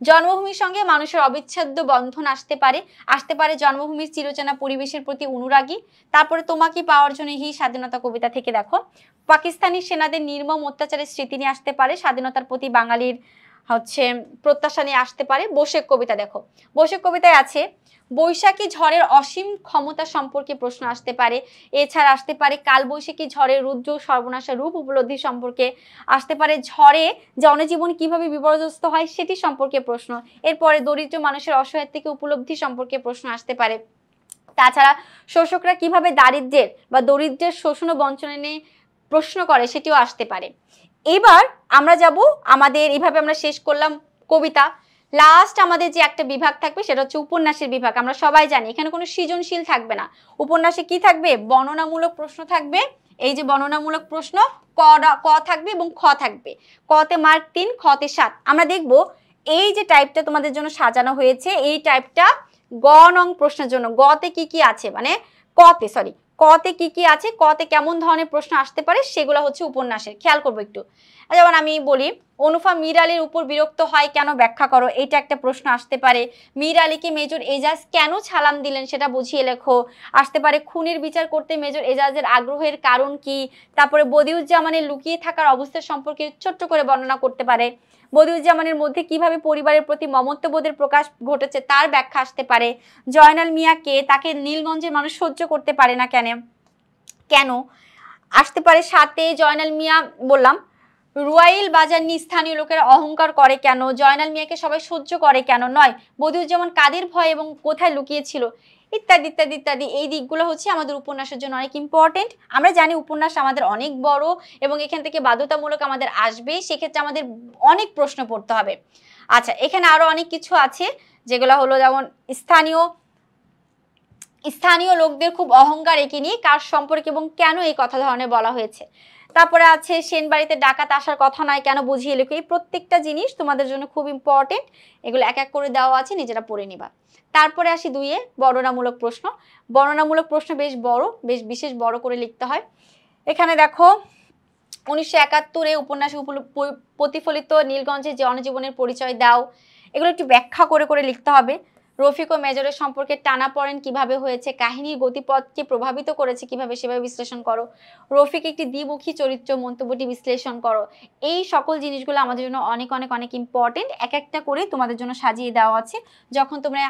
জন্মভূমির সঙ্গে মানুষের অবিচ্ছেদ্য বন্ধন আসতে পারে জন্মভূমির চিরচেনা পরিবেশের প্রতি অনুরাগী। তারপরে তোমাকে পাওয়ার জন্য এই স্বাধীনতা কবিতা থেকে দেখো পাকিস্তানি সেনাদের নির্মম অত্যাচারের স্মৃতি নিয়ে আসতে পারে। স্বাধীনতার প্রতি বাঙালির হচ্ছে প্রত্যাশা নিয়ে আসতে পারে। বসেক কবিতা দেখো, বসেক কবিতায় আছে বৈশাখী ঝড়ের অসীম ক্ষমতা সম্পর্কে প্রশ্ন আসতে পারে। এছাড়া আসতে পারে কালবৈশাখী ঝড়ের রুদ্র সর্বনাশা রূপ উপলব্ধি সম্পর্কে, আসতে পারে ঝড়ে জনজীবন কিভাবে বিপর্যস্ত হয় সেটি সম্পর্কে প্রশ্ন। এরপরে দরিদ্র মানুষের অসহায় থেকে উপলব্ধি সম্পর্কে প্রশ্ন আসতে পারে। তাছাড়া শোষকরা কিভাবে দারিদ্র্যের বা দরিদ্রের শোষণ ও বঞ্চনা নিয়ে প্রশ্ন করে সেটিও আসতে পারে। এবার আমরা যাব আমাদের, এইভাবে আমরা শেষ করলাম কবিতা। লাস্ট আমাদের যে একটা বিভাগ থাকবে সেটা হচ্ছে উপন্যাসের বিভাগ। আমরা সবাই জানি এখানে কোনো সৃজনশীল থাকবে না। উপন্যাসে কি থাকবে? বর্ণনামূলক প্রশ্ন থাকবে। এই যে বর্ণনামূলক প্রশ্ন, ক থাকবে এবং খ থাকবে। কতে মার্ক 3, খতে 7। আমরা দেখব এই যে টাইপটা তোমাদের জন্য সাজানো হয়েছে, এই টাইপটা গ নং প্রশ্নের জন্য। গতে কি কি আছে, মানে কতে কি কি আছে, কতে কেমন ধরনের প্রশ্ন আসতে পারে সেগুলো হচ্ছে উপন্যাসের। খেয়াল করবো একটু। যেমন আমি বলি, অনুফা মীর আলীর উপর বিরক্ত হয় কেন ব্যাখ্যা করো, এটা একটা প্রশ্ন আসতে পারে। মীর আলীকে মেজর এজাজ কেন সালাম দিলেন সেটা বুঝিয়ে লেখো। আসতে পারে খুনের বিচার করতে মেজর এজাজের আগ্রহের কারণ কি। তারপরে বদিউজ্জামানের লুকিয়ে থাকার অবস্থা সম্পর্কে ছোট্ট করে বর্ণনা করতে পারে। বদিউজ্জামানের মধ্যে কিভাবে পরিবারের প্রতি মমত্ববোধের প্রকাশ ঘটেছে তার ব্যাখ্যা আসতে পারে। জয়নাল মিয়াকে, তাকে নীলগঞ্জের মানুষ সহ্য করতে পারে না কেন আসতে পারে। সাথে জয়নাল মিয়া বললাম, রুয়াইল বাজার নিয়ে স্থানীয় লোকেরা অহংকার করে কেন, জয়নাল মিয়াকে সবাই সহ্য করে কেন নয়, বদিউজ্জামান কাদের ভয় এবং কোথায় লুকিয়েছিল, ইত্যাদি ইত্যাদি ইত্যাদি। এই দিকগুলো হচ্ছে আমাদের উপন্যাসের জন্য অনেক ইম্পর্টেন্ট। আমরা জানি উপন্যাস আমাদের অনেক বড় এবং এখান থেকে বাধ্যতামূলক আমাদের আসবে, সেক্ষেত্রে আমাদের অনেক প্রশ্ন পড়তে হবে। আচ্ছা, এখানে আরো অনেক কিছু আছে যেগুলো হলো যেমন স্থানীয় লোকদের খুব অহংকার একে নিয়ে কার সম্পর্কে এবং কেন এই কথা ধরনের বলা হয়েছে। তারপরে আছে সেন বাড়িতে ডাকাত আসার কথা নয় কেন বুঝিয়ে লেখো। এই প্রত্যেকটা জিনিস তোমাদের জন্য খুব ইম্পর্টেন্ট, এগুলো এক এক করে দেওয়া আছে, নিজেরা পড়ে নিবা। তারপরে আসি 2-এ বর্ণনামূলক প্রশ্ন। বর্ণনামূলক প্রশ্ন বেশ বড়, বেশ বিশেষ বড় করে লিখতে হয়। এখানে দেখো 1971-এ উপন্যাসে প্রতিফলিত নীলগঞ্জের জনজীবনের পরিচয় দাও, এগুলো একটু ব্যাখ্যা করে করে লিখতে হবে। রফিক ও মেজরের সম্পর্কে টানাপড়েন কিভাবে হয়েছে, কাহিনীর গতিপথকে প্রভাবিত করেছে কিভাবে সেভাবে বিশ্লেষণ করো। রফিক একটি দ্বিমুখী চরিত্র, মন্তব্যটি বিশ্লেষণ করো। এই সকল জিনিসগুলো আমাদের জন্য অনেক অনেক অনেক ইম্পর্টেন্ট, এক একটা করে তোমাদের জন্য সাজিয়ে দেওয়া আছে। যখন তোমরা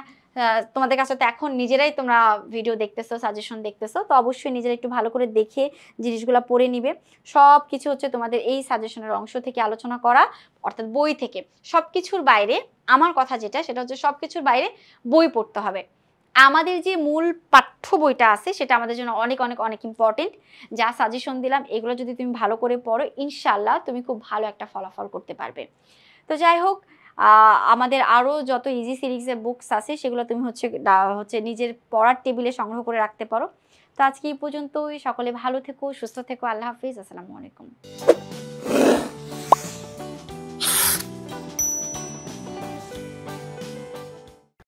তোমাদের কাছে তো এখন নিজেরাই তোমরা ভিডিও দেখতেছো, সাজেশন দেখতেছো, তো অবশ্যই নিজেরা একটু ভালো করে দেখে জিনিসগুলো পড়ে নিবে। সব কিছু হচ্ছে তোমাদের এই সাজেশনের অংশ থেকে আলোচনা করা, অর্থাৎ বই থেকে। সব কিছুর বাইরে আমার কথা যেটা, সেটা হচ্ছে সব কিছুর বাইরে বই পড়তে হবে। আমাদের যে মূল পাঠ্য বইটা আছে সেটা আমাদের জন্য অনেক অনেক অনেক ইম্পর্টেন্ট। যা সাজেশন দিলাম এগুলো যদি তুমি ভালো করে পড়ো, ইনশাল্লাহ তুমি খুব ভালো একটা ফলাফল করতে পারবে। তো যাই হোক, আমাদের আরও যত ইজি সিরিজের বুকস আছে সেগুলো তুমি হচ্ছে নিজের পড়ার টেবিলে সংগ্রহ করে রাখতে পারো। তো আজকে এই পর্যন্তই। সকলে ভালো থেকো, সুস্থ থেকো। আল্লাহ হাফিজ, আসসালামু আলাইকুম।